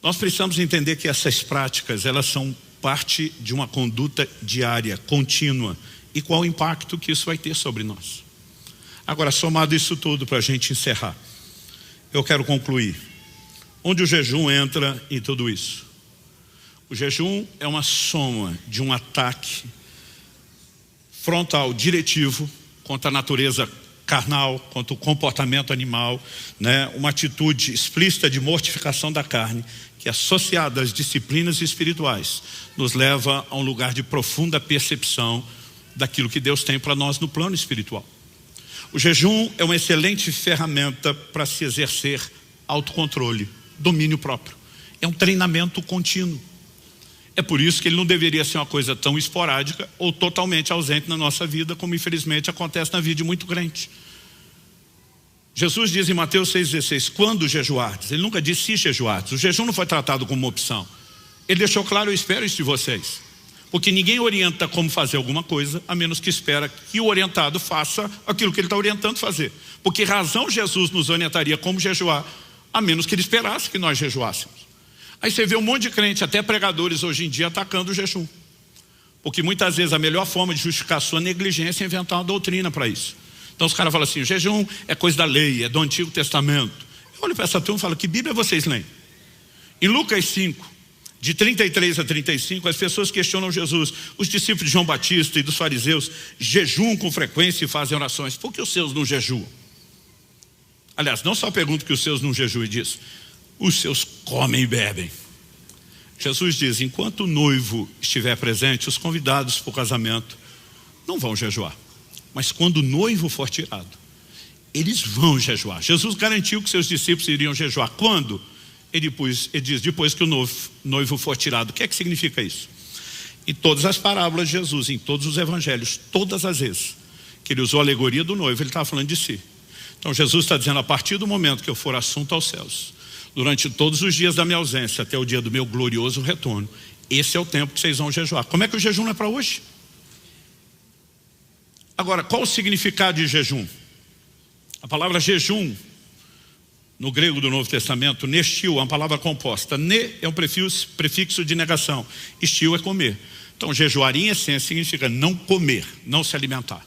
Nós precisamos entender que essas práticas, elas são parte de uma conduta diária, contínua, e qual o impacto que isso vai ter sobre nós. Agora, somado isso tudo, para a gente encerrar, eu quero concluir onde o jejum entra em tudo isso. O jejum é uma soma de um ataque frontal, diretivo, contra a natureza carnal, contra o comportamento animal, né? Uma atitude explícita de mortificação da carne, que associada às disciplinas espirituais, nos leva a um lugar de profunda percepção daquilo que Deus tem para nós no plano espiritual. O jejum é uma excelente ferramenta para se exercer autocontrole, domínio próprio. É um treinamento contínuo. É por isso que ele não deveria ser uma coisa tão esporádica ou totalmente ausente na nossa vida, como infelizmente acontece na vida de muito crente. Jesus diz em Mateus 6,16, quando jejuardes? Ele nunca disse se jejuardes. O jejum não foi tratado como uma opção. Ele deixou claro: eu espero isso de vocês. Porque ninguém orienta como fazer alguma coisa, a menos que espera que o orientado faça aquilo que ele está orientando fazer. Por que razão Jesus nos orientaria como jejuar, a menos que ele esperasse que nós jejuássemos? Aí você vê um monte de crente, até pregadores hoje em dia, atacando o jejum. Porque muitas vezes a melhor forma de justificar a sua negligência é inventar uma doutrina para isso. Então os caras falam assim, o jejum é coisa da lei, é do Antigo Testamento. Eu olho para essa turma e falo, que Bíblia vocês leem? Em Lucas 5, de 33 a 35, as pessoas questionam Jesus. Os discípulos de João Batista e dos fariseus jejuam com frequência e fazem orações. Por que os seus não jejuam? Aliás, não só pergunto que os seus não jejuam, e diz, os seus comem e bebem. Jesus diz, enquanto o noivo estiver presente, os convidados para o casamento não vão jejuar. Mas quando o noivo for tirado, eles vão jejuar. Jesus garantiu que seus discípulos iriam jejuar. Quando? Ele diz, depois que o noivo for tirado. O que é que significa isso? Em todas as parábolas de Jesus, em todos os evangelhos, todas as vezes que ele usou a alegoria do noivo, ele estava falando de si. Então Jesus está dizendo, a partir do momento que eu for assunto aos céus, durante todos os dias da minha ausência, até o dia do meu glorioso retorno, esse é o tempo que vocês vão jejuar. Como é que o jejum não é para hoje? Agora, qual o significado de jejum? A palavra jejum, no grego do Novo Testamento, nestio, é uma palavra composta. Ne é um prefixo de negação. Estio é comer. Então, jejuar em essência significa não comer, não se alimentar.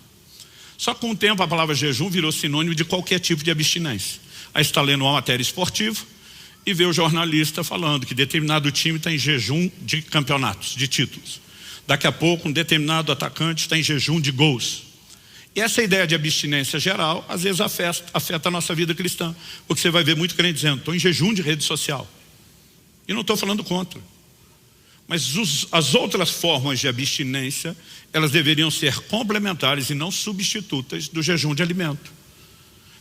Só que com o tempo a palavra jejum virou sinônimo de qualquer tipo de abstinência. Aí está lendo uma matéria esportiva e vê o jornalista falando que determinado time está em jejum de campeonatos, de títulos. Daqui a pouco um determinado atacante está em jejum de gols. E essa ideia de abstinência geral, às vezes afeta a nossa vida cristã. Porque você vai ver muito crente dizendo, estou em jejum de rede social. E não estou falando contra. Mas as outras formas de abstinência, elas deveriam ser complementares e não substitutas do jejum de alimento.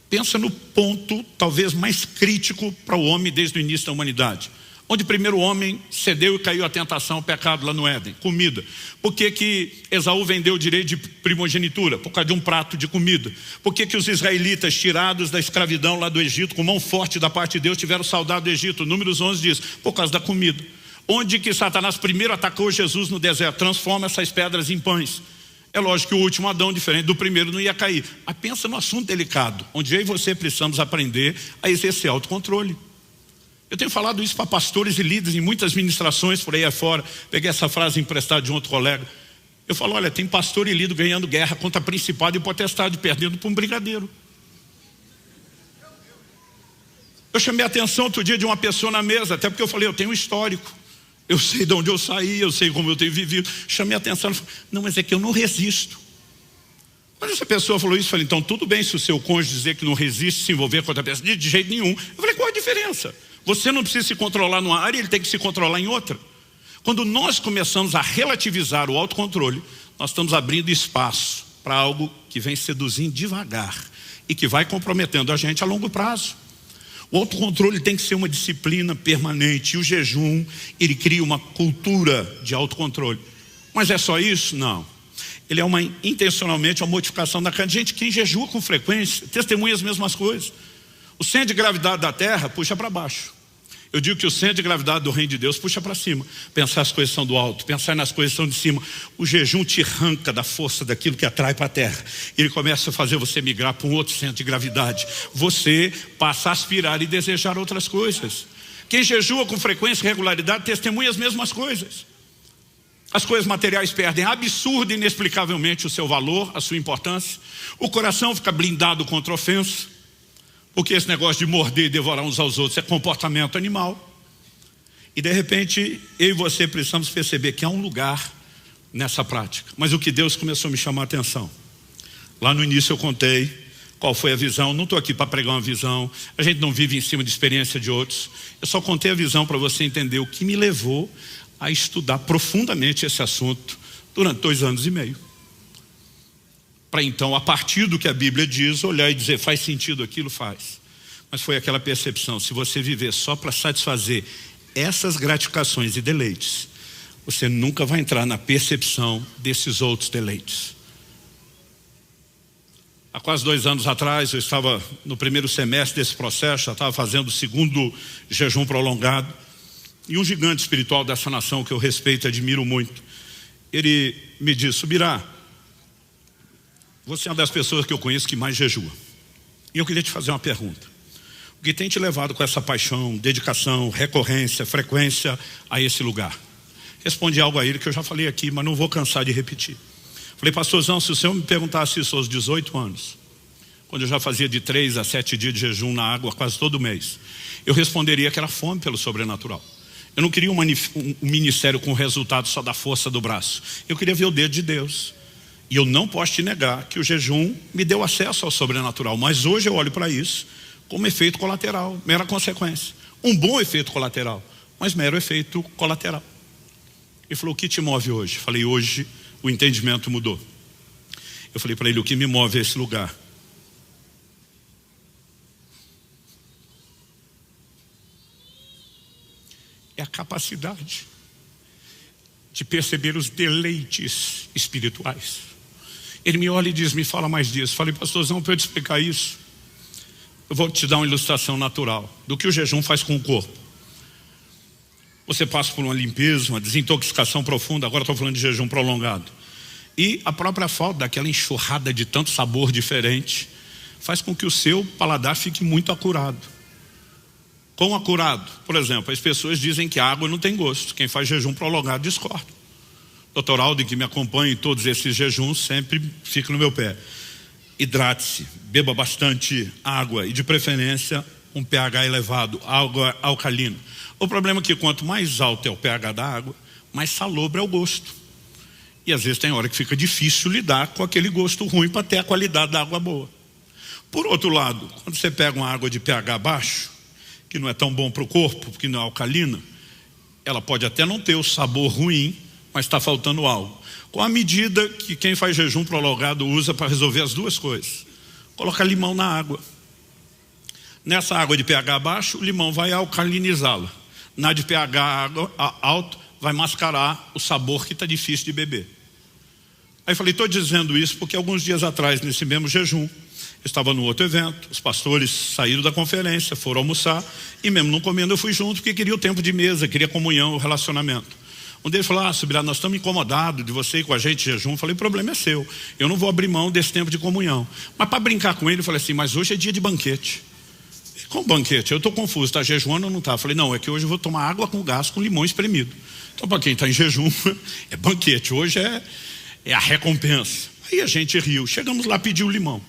Pensa no ponto talvez mais crítico para o homem desde o início da humanidade. Onde primeiro o homem cedeu e caiu à tentação, ao pecado lá no Éden, comida. Por que Esaú vendeu o direito de primogenitura? Por causa de um prato de comida. Por que os israelitas, tirados da escravidão lá do Egito, com mão forte da parte de Deus, tiveram saudade do Egito? Números 11 diz, por causa da comida. Onde que Satanás primeiro atacou Jesus no deserto? Transforma essas pedras em pães. É lógico que o último Adão, diferente do primeiro, não ia cair. Mas pensa no assunto delicado, onde eu e você precisamos aprender a exercer autocontrole. Eu tenho falado isso para pastores e líderes em muitas ministrações por aí afora. Peguei essa frase emprestada de um outro colega. Eu falo, olha, tem pastor e líder ganhando guerra contra principado e potestade, perdendo para um brigadeiro. Eu chamei a atenção outro dia de uma pessoa na mesa, até porque eu falei, eu tenho um histórico. Eu sei de onde eu saí, eu sei como eu tenho vivido. Chamei a atenção, falei, não, mas é que eu não resisto. Quando essa pessoa falou isso, eu falei, então tudo bem se o seu cônjuge dizer que não resiste, se envolver com outra pessoa, de jeito nenhum. Eu falei, qual a diferença? Você não precisa se controlar numa área, ele tem que se controlar em outra. Quando nós começamos a relativizar o autocontrole, nós estamos abrindo espaço para algo que vem seduzindo devagar e que vai comprometendo a gente a longo prazo. O autocontrole tem que ser uma disciplina permanente. E o jejum, ele cria uma cultura de autocontrole. Mas é só isso? Não. Ele é intencionalmente uma modificação da carne. Gente, quem jejua com frequência, testemunha as mesmas coisas. O centro de gravidade da terra puxa para baixo. Eu digo que o centro de gravidade do reino de Deus puxa para cima. Pensar as coisas são do alto, pensar nas coisas são de cima. O jejum te arranca da força daquilo que atrai para a terra. Ele começa a fazer você migrar para um outro centro de gravidade. Você passa a aspirar e desejar outras coisas. Quem jejua com frequência e regularidade testemunha as mesmas coisas. As coisas materiais perdem absurda e inexplicavelmente o seu valor, a sua importância. O coração fica blindado contra ofensa. Porque esse negócio de morder e devorar uns aos outros é comportamento animal. E de repente, eu e você precisamos perceber que há um lugar nessa prática. Mas o que Deus começou a me chamar a atenção. Lá no início eu contei qual foi a visão. Não estou aqui para pregar uma visão. A gente não vive em cima de experiência de outros. Eu só contei a visão para você entender o que me levou a estudar profundamente esse assunto durante 2 anos e meio. Para então, a partir do que a Bíblia diz, olhar e dizer, faz sentido aquilo? Faz. Mas foi aquela percepção, se você viver só para satisfazer essas gratificações e deleites, você nunca vai entrar na percepção desses outros deleites. Há quase 2 anos atrás, eu estava no primeiro semestre desse processo, já estava fazendo o 2º jejum prolongado, e um gigante espiritual dessa nação que eu respeito e admiro muito, ele me disse, Subirá, você é uma das pessoas que eu conheço que mais jejua. E eu queria te fazer uma pergunta. O que tem te levado com essa paixão, dedicação, recorrência, frequência a esse lugar? Respondi algo a ele que eu já falei aqui, mas não vou cansar de repetir. Falei, pastorzão, se o senhor me perguntasse isso aos 18 anos, quando eu já fazia de 3 a 7 dias de jejum na água quase todo mês, eu responderia que era fome pelo sobrenatural. Eu não queria um ministério com resultado só da força do braço. Eu queria ver o dedo de Deus. E eu não posso te negar que o jejum me deu acesso ao sobrenatural. Mas hoje eu olho para isso como efeito colateral, mera consequência. Um bom efeito colateral, mas mero efeito colateral. Ele falou, o que te move hoje? Falei, hoje o entendimento mudou. Eu falei para ele, o que me move é esse lugar. É a capacidade de perceber os deleites espirituais. Ele me olha e diz, me fala mais disso. Falei, pastorzão, para eu te explicar isso, eu vou te dar uma ilustração natural do que o jejum faz com o corpo. Você passa por uma limpeza, uma desintoxicação profunda, agora estou falando de jejum prolongado. E a própria falta daquela enxurrada de tanto sabor diferente faz com que o seu paladar fique muito acurado. Quão acurado? Por exemplo, as pessoas dizem que a água não tem gosto. Quem faz jejum prolongado discorda. Dr. Aldo, que me acompanha em todos esses jejuns, sempre fica no meu pé. Hidrate-se, beba bastante água e de preferência um pH elevado, água alcalina. O problema é que quanto mais alto é o pH da água, mais salobre é o gosto. E às vezes tem hora que fica difícil lidar com aquele gosto ruim para ter a qualidade da água boa. Por outro lado, quando você pega uma água de pH baixo, que não é tão bom para o corpo, porque não é alcalina, ela pode até não ter o sabor ruim, mas está faltando algo. Com a medida que quem faz jejum prolongado usa para resolver as duas coisas. Coloca limão na água. Nessa água de pH baixo, o limão vai alcalinizá-la. Na de pH alto, vai mascarar o sabor que está difícil de beber. Aí falei, estou dizendo isso porque alguns dias atrás, nesse mesmo jejum, eu estava no outro evento, os pastores saíram da conferência, foram almoçar, e mesmo não comendo eu fui junto, porque queria o tempo de mesa, queria comunhão, o relacionamento. Um deles falou, Subirá, nós estamos incomodados de você ir com a gente em jejum. Eu falei, o problema é seu, eu não vou abrir mão desse tempo de comunhão. Mas para brincar com ele, eu falei assim, mas hoje é dia de banquete. Como banquete? Eu estou confuso, está jejuando ou não está? Eu falei, não, é que hoje eu vou tomar água com gás com limão espremido. Então para quem está em jejum, é banquete, hoje é a recompensa. Aí a gente riu, chegamos lá, pediu o limão.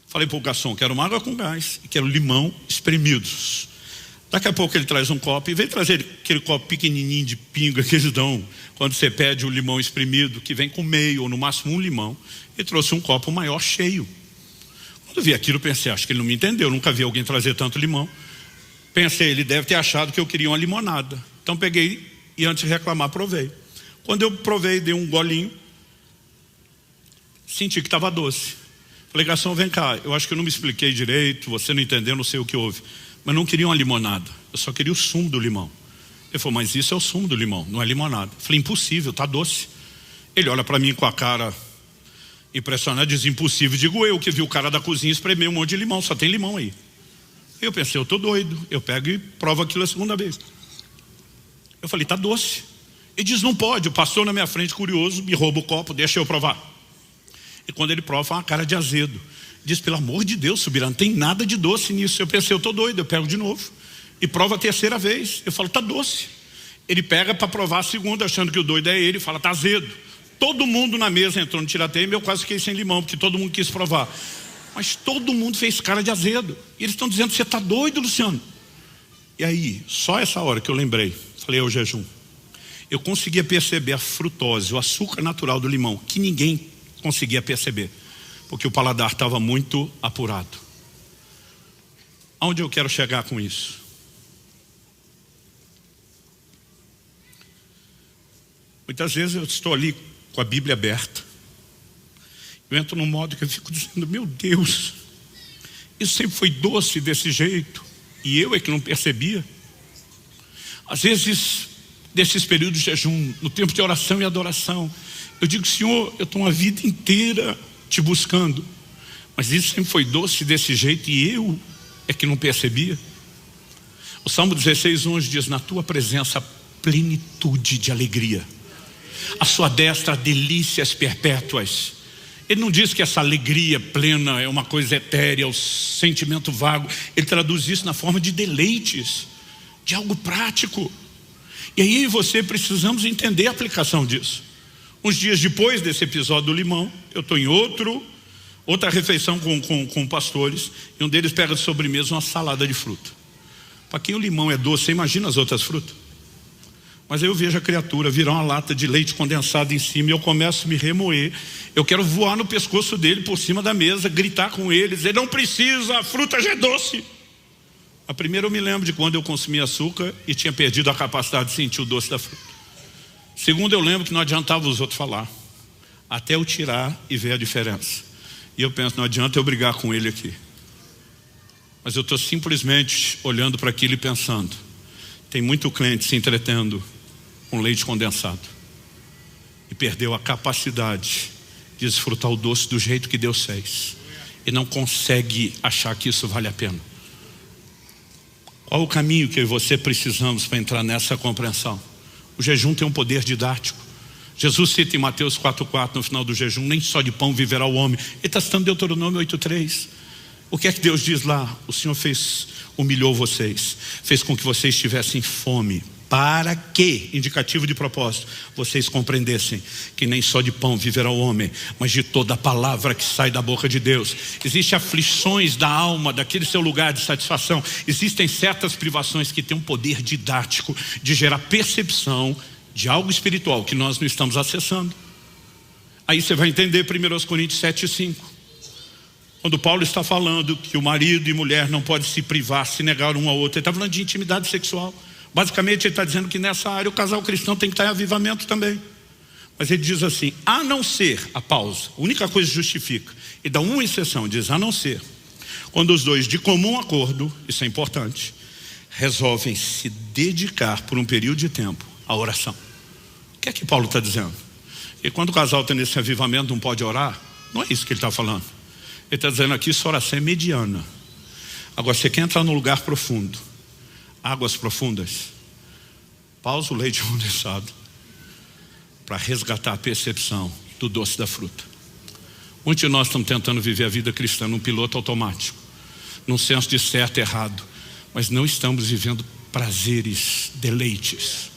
Falei para o garçom, quero uma água com gás e quero limão espremidos. Daqui a pouco ele traz um copo e vem trazer aquele copo pequenininho de pinga que eles dão quando você pede o limão espremido, que vem com meio ou no máximo um limão. Ele trouxe um copo maior cheio. Quando eu vi aquilo, pensei, acho que ele não me entendeu, nunca vi alguém trazer tanto limão. Pensei, ele deve ter achado que eu queria uma limonada. Então peguei e antes de reclamar, provei. Quando eu provei, dei um golinho, senti que estava doce. Falei, garçom, vem cá, eu acho que eu não me expliquei direito, você não entendeu, não sei o que houve. Mas não queria uma limonada, eu só queria o sumo do limão. Ele falou, mas isso é o sumo do limão, não é limonada. Eu falei, impossível, está doce. Ele olha para mim com a cara impressionada, diz, impossível. Digo eu, que vi o cara da cozinha espremer um monte de limão, só tem limão aí. Eu pensei, eu estou doido, eu pego e provo aquilo a segunda vez. Eu falei, está doce. Ele diz, não pode, o pastor na minha frente, curioso, me rouba o copo, deixa eu provar. E quando ele prova, uma cara de azedo. Diz, pelo amor de Deus, Subirá, não tem nada de doce nisso. Eu pensei, eu estou doido, eu pego de novo. E prova a terceira vez. Eu falo, está doce. Ele pega para provar a segunda, achando que o doido é ele, fala, está azedo. Todo mundo na mesa entrou no tirateima, eu quase fiquei sem limão, porque todo mundo quis provar. Mas todo mundo fez cara de azedo. E eles estão dizendo, você está doido, Luciano? E aí, só essa hora que eu lembrei, falei, é o jejum. Eu conseguia perceber a frutose, o açúcar natural do limão, que ninguém conseguia perceber, porque o paladar estava muito apurado. Aonde eu quero chegar com isso? Muitas vezes eu estou ali com a Bíblia aberta, eu entro num modo que eu fico dizendo, meu Deus, isso sempre foi doce desse jeito, e eu é que não percebia. Às vezes, desses períodos de jejum, no tempo de oração e adoração, eu digo, Senhor, eu estou uma vida inteira te buscando, mas isso sempre foi doce desse jeito e eu é que não percebia. O Salmo 16:11 diz, na tua presença plenitude de alegria, a sua destra delícias perpétuas. Ele não diz que essa alegria plena é uma coisa etérea, o sentimento vago. Ele traduz isso na forma de deleites, de algo prático. E aí eu e você precisamos entender a aplicação disso. Uns dias depois desse episódio do limão, eu estou em outra refeição com pastores, e um deles pega de sobremesa uma salada de fruta. Para quem o limão é doce, você imagina as outras frutas? Mas aí eu vejo a criatura virar uma lata de leite condensado em cima e eu começo a me remoer. Eu quero voar no pescoço dele por cima da mesa, gritar com ele, dizer: não precisa, a fruta já é doce. A primeira eu me lembro de quando eu consumi açúcar e tinha perdido a capacidade de sentir o doce da fruta. Segundo, eu lembro que não adiantava os outros falar, até eu tirar e ver a diferença. E eu penso, não adianta eu brigar com ele aqui. Mas eu estou simplesmente olhando para aquilo e pensando, tem muito cliente se entretendo com leite condensado e perdeu a capacidade de desfrutar o doce do jeito que Deus fez e não consegue achar que isso vale a pena. Qual o caminho que eu e você precisamos para entrar nessa compreensão? O jejum tem um poder didático. Jesus cita em Mateus 4,4 no final do jejum: nem só de pão viverá o homem. Ele está citando Deuteronômio 8,3. O que é que Deus diz lá? O Senhor humilhou vocês, fez com que vocês tivessem fome, para que, indicativo de propósito, vocês compreendessem que nem só de pão viverá o homem, mas de toda a palavra que sai da boca de Deus. Existem aflições da alma, daquele seu lugar de satisfação. Existem certas privações que têm um poder didático de gerar percepção de algo espiritual que nós não estamos acessando. Aí você vai entender 1 Coríntios 7,5. Quando Paulo está falando que o marido e mulher não podem se privar, se negar um ao outro, ele está falando de intimidade sexual. Basicamente ele está dizendo que nessa área o casal cristão tem que estar em avivamento também. Mas ele diz assim, a não ser, a pausa, a única coisa que justifica, e dá uma exceção, diz a não ser, quando os dois de comum acordo, isso é importante, resolvem se dedicar por um período de tempo à oração. O que é que Paulo está dizendo? E quando o casal está nesse avivamento não pode orar, não é isso que ele está falando. Ele está dizendo aqui, sua oração é mediana. Agora você quer entrar num lugar profundo, águas profundas, pausa o leite condensado para resgatar a percepção do doce da fruta. Muitos de nós estamos tentando viver a vida cristã num piloto automático, num senso de certo e errado, mas não estamos vivendo prazeres, deleites.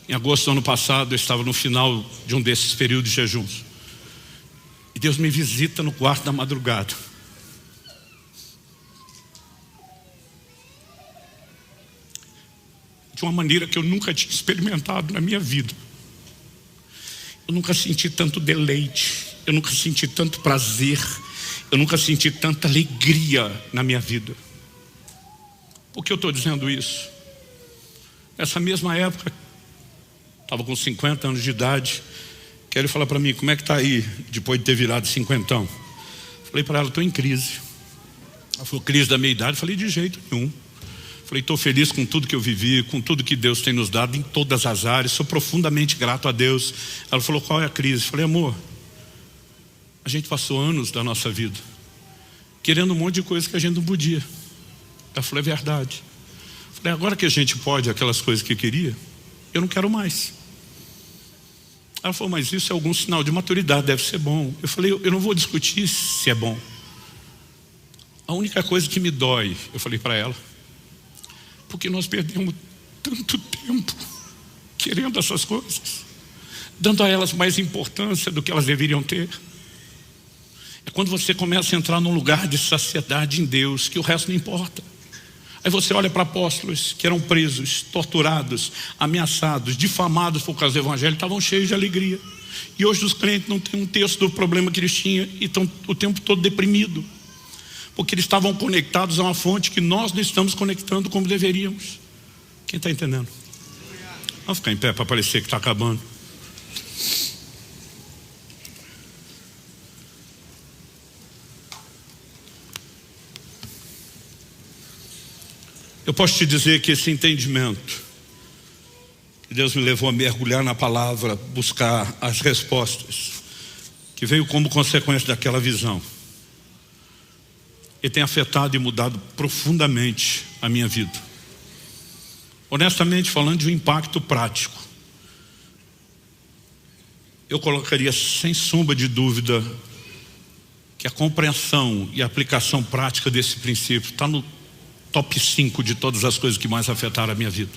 Em agosto do ano passado eu estava no final de um desses períodos de jejuns e Deus me visita no quarto da madrugada. De uma maneira que eu nunca tinha experimentado na minha vida. Eu nunca senti tanto deleite, eu nunca senti tanto prazer, eu nunca senti tanta alegria na minha vida. Por que eu estou dizendo isso? Nessa mesma época, estava com 50 anos de idade, quero falar para mim, como é que está aí, depois de ter virado 50? Falei para ela, estou em crise. Ela falou, crise da meia idade? Falei, de jeito nenhum. Falei, estou feliz com tudo que eu vivi, com tudo que Deus tem nos dado em todas as áreas, sou profundamente grato a Deus. Ela falou, qual é a crise? Falei, amor, a gente passou anos da nossa vida querendo um monte de coisa que a gente não podia. Ela falou, é verdade. Falei, agora que a gente pode aquelas coisas que queria, eu não quero mais. Ela falou, mas isso é algum sinal de maturidade, deve ser bom. Eu falei, eu não vou discutir se é bom. A única coisa que me dói, eu falei para ela, porque nós perdemos tanto tempo querendo essas coisas, dando a elas mais importância do que elas deveriam ter. É quando você começa a entrar num lugar de saciedade em Deus, que o resto não importa. Aí você olha para apóstolos que eram presos, torturados, ameaçados, difamados por causa do evangelho, estavam cheios de alegria. E hoje os crentes não têm um terço do problema que eles tinham e estão o tempo todo deprimidos, porque eles estavam conectados a uma fonte que nós não estamos conectando como deveríamos. Quem está entendendo? Vamos ficar em pé para parecer que está acabando. Eu posso te dizer que esse entendimento, que Deus me levou a mergulhar na palavra, buscar as respostas, que veio como consequência daquela visão, e tem afetado e mudado profundamente a minha vida. Honestamente falando, de um impacto prático. eu colocaria sem sombra de dúvida que a compreensão e a aplicação prática desse princípio está no top 5 de todas as coisas que mais afetaram a minha vida.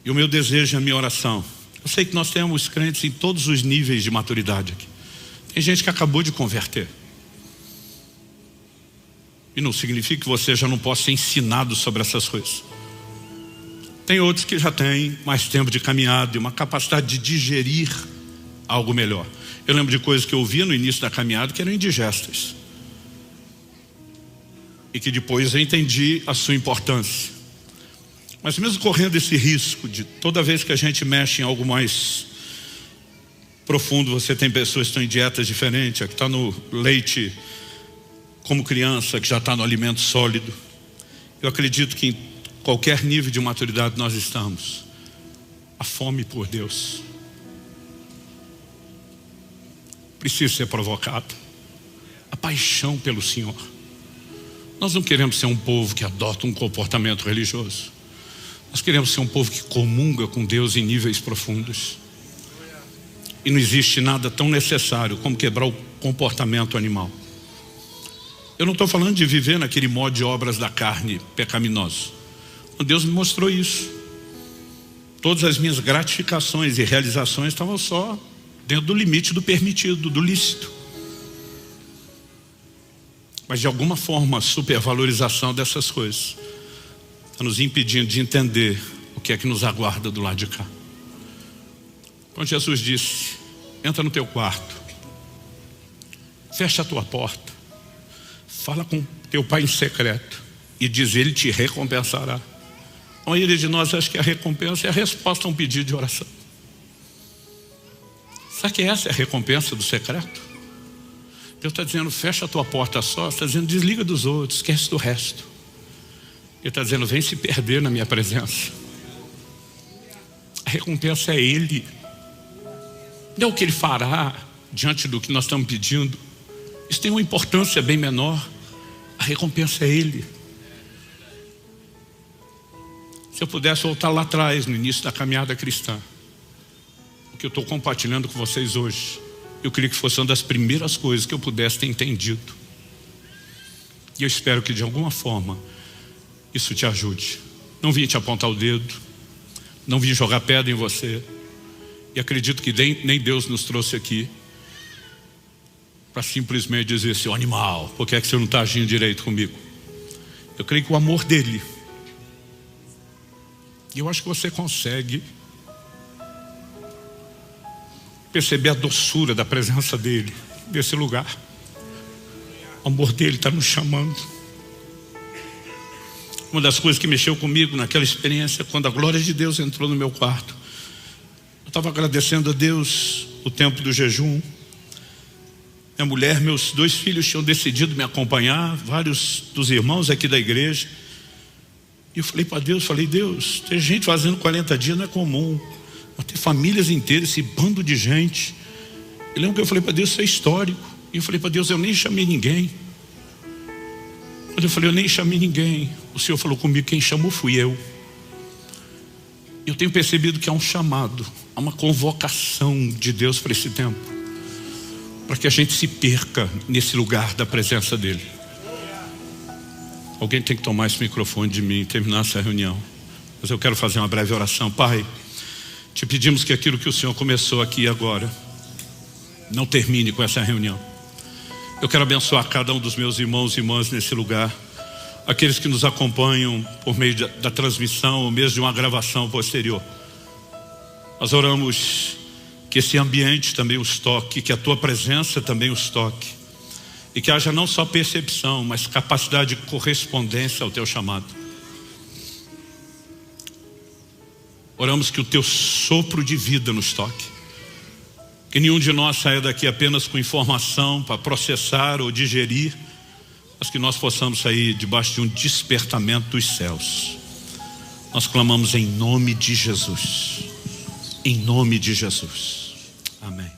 E o meu desejo, a minha oração, eu sei que nós temos crentes em todos os níveis de maturidade aqui. Tem gente que acabou de converter. E não significa que você já não possa ser ensinado sobre essas coisas. Tem outros que já têm mais tempo de caminhada e uma capacidade de digerir algo melhor. Eu lembro de coisas que eu ouvia no início da caminhada que eram indigestas. E que depois eu entendi a sua importância. Mas mesmo correndo esse risco de toda vez que a gente mexe em algo mais profundo, você tem pessoas que estão em dietas diferentes, a que está no leite como criança, que já está no alimento sólido. Eu acredito que em qualquer nível de maturidade nós estamos, a fome por Deus precisa ser provocada, a paixão pelo Senhor. Nós não queremos ser um povo que adota um comportamento religioso. Nós queremos ser um povo que comunga com Deus em níveis profundos. E não existe nada tão necessário como quebrar o comportamento animal. Eu não estou falando de viver naquele modo de obras da carne pecaminoso. Deus me mostrou isso. Todas as minhas gratificações e realizações estavam só dentro do limite do permitido, do lícito. Mas de alguma forma a supervalorização dessas coisas está nos impedindo de entender o que é que nos aguarda do lado de cá. Quando Jesus disse: entra no teu quarto, fecha a tua porta, fala com teu pai em secreto e diz: ele te recompensará. A maioria de nós acha que a recompensa é a resposta a um pedido de oração. Sabe que essa é a recompensa do secreto? Deus está dizendo: fecha a tua porta só. Está dizendo: desliga dos outros, esquece do resto. Ele está dizendo: vem se perder na minha presença. A recompensa é Ele. Não é o que Ele fará diante do que nós estamos pedindo. Isso tem uma importância bem menor. A recompensa é Ele. Se eu pudesse voltar lá atrás, no início da caminhada cristã, o que eu estou compartilhando com vocês hoje, eu queria que fosse uma das primeiras coisas que eu pudesse ter entendido. E eu espero que de alguma forma isso te ajude. Não vim te apontar o dedo, não vim jogar pedra em você. E acredito que nem Deus nos trouxe aqui para simplesmente dizer: seu animal, por que é que você não está agindo direito comigo? Eu creio que o amor dele, e eu acho que você consegue perceber a doçura da presença dele nesse lugar. O amor dele está nos chamando. Uma das coisas que mexeu comigo naquela experiência, quando a glória de Deus entrou no meu quarto, eu estava agradecendo a Deus o tempo do jejum. Minha mulher, meus 2 filhos tinham decidido me acompanhar, vários dos irmãos aqui da igreja. E eu falei para Deus, Deus, ter gente fazendo 40 dias não é comum. Mas ter famílias inteiras, esse bando de gente. Eu lembro que eu falei para Deus: isso é histórico. E eu falei para Deus: eu nem chamei ninguém. Quando eu falei: eu nem chamei ninguém, o Senhor falou comigo: quem chamou fui eu. Eu tenho percebido que há um chamado, há uma convocação de Deus para esse tempo, para que a gente se perca nesse lugar da presença dele. Alguém tem que tomar esse microfone de mim e terminar essa reunião. Mas eu quero fazer uma breve oração. Pai, te pedimos que aquilo que o Senhor começou aqui agora não termine com essa reunião. Eu quero abençoar cada um dos meus irmãos e irmãs nesse lugar, aqueles que nos acompanham por meio da transmissão ou mesmo de uma gravação posterior. Nós oramos que esse ambiente também os toque, que a tua presença também os toque, e que haja não só percepção, mas capacidade de correspondência ao teu chamado. Oramos que o teu sopro de vida nos toque, que nenhum de nós saia daqui apenas com informação para processar ou digerir, mas que nós possamos sair debaixo de um despertamento dos céus. Nós clamamos em nome de Jesus. Em nome de Jesus. Amém.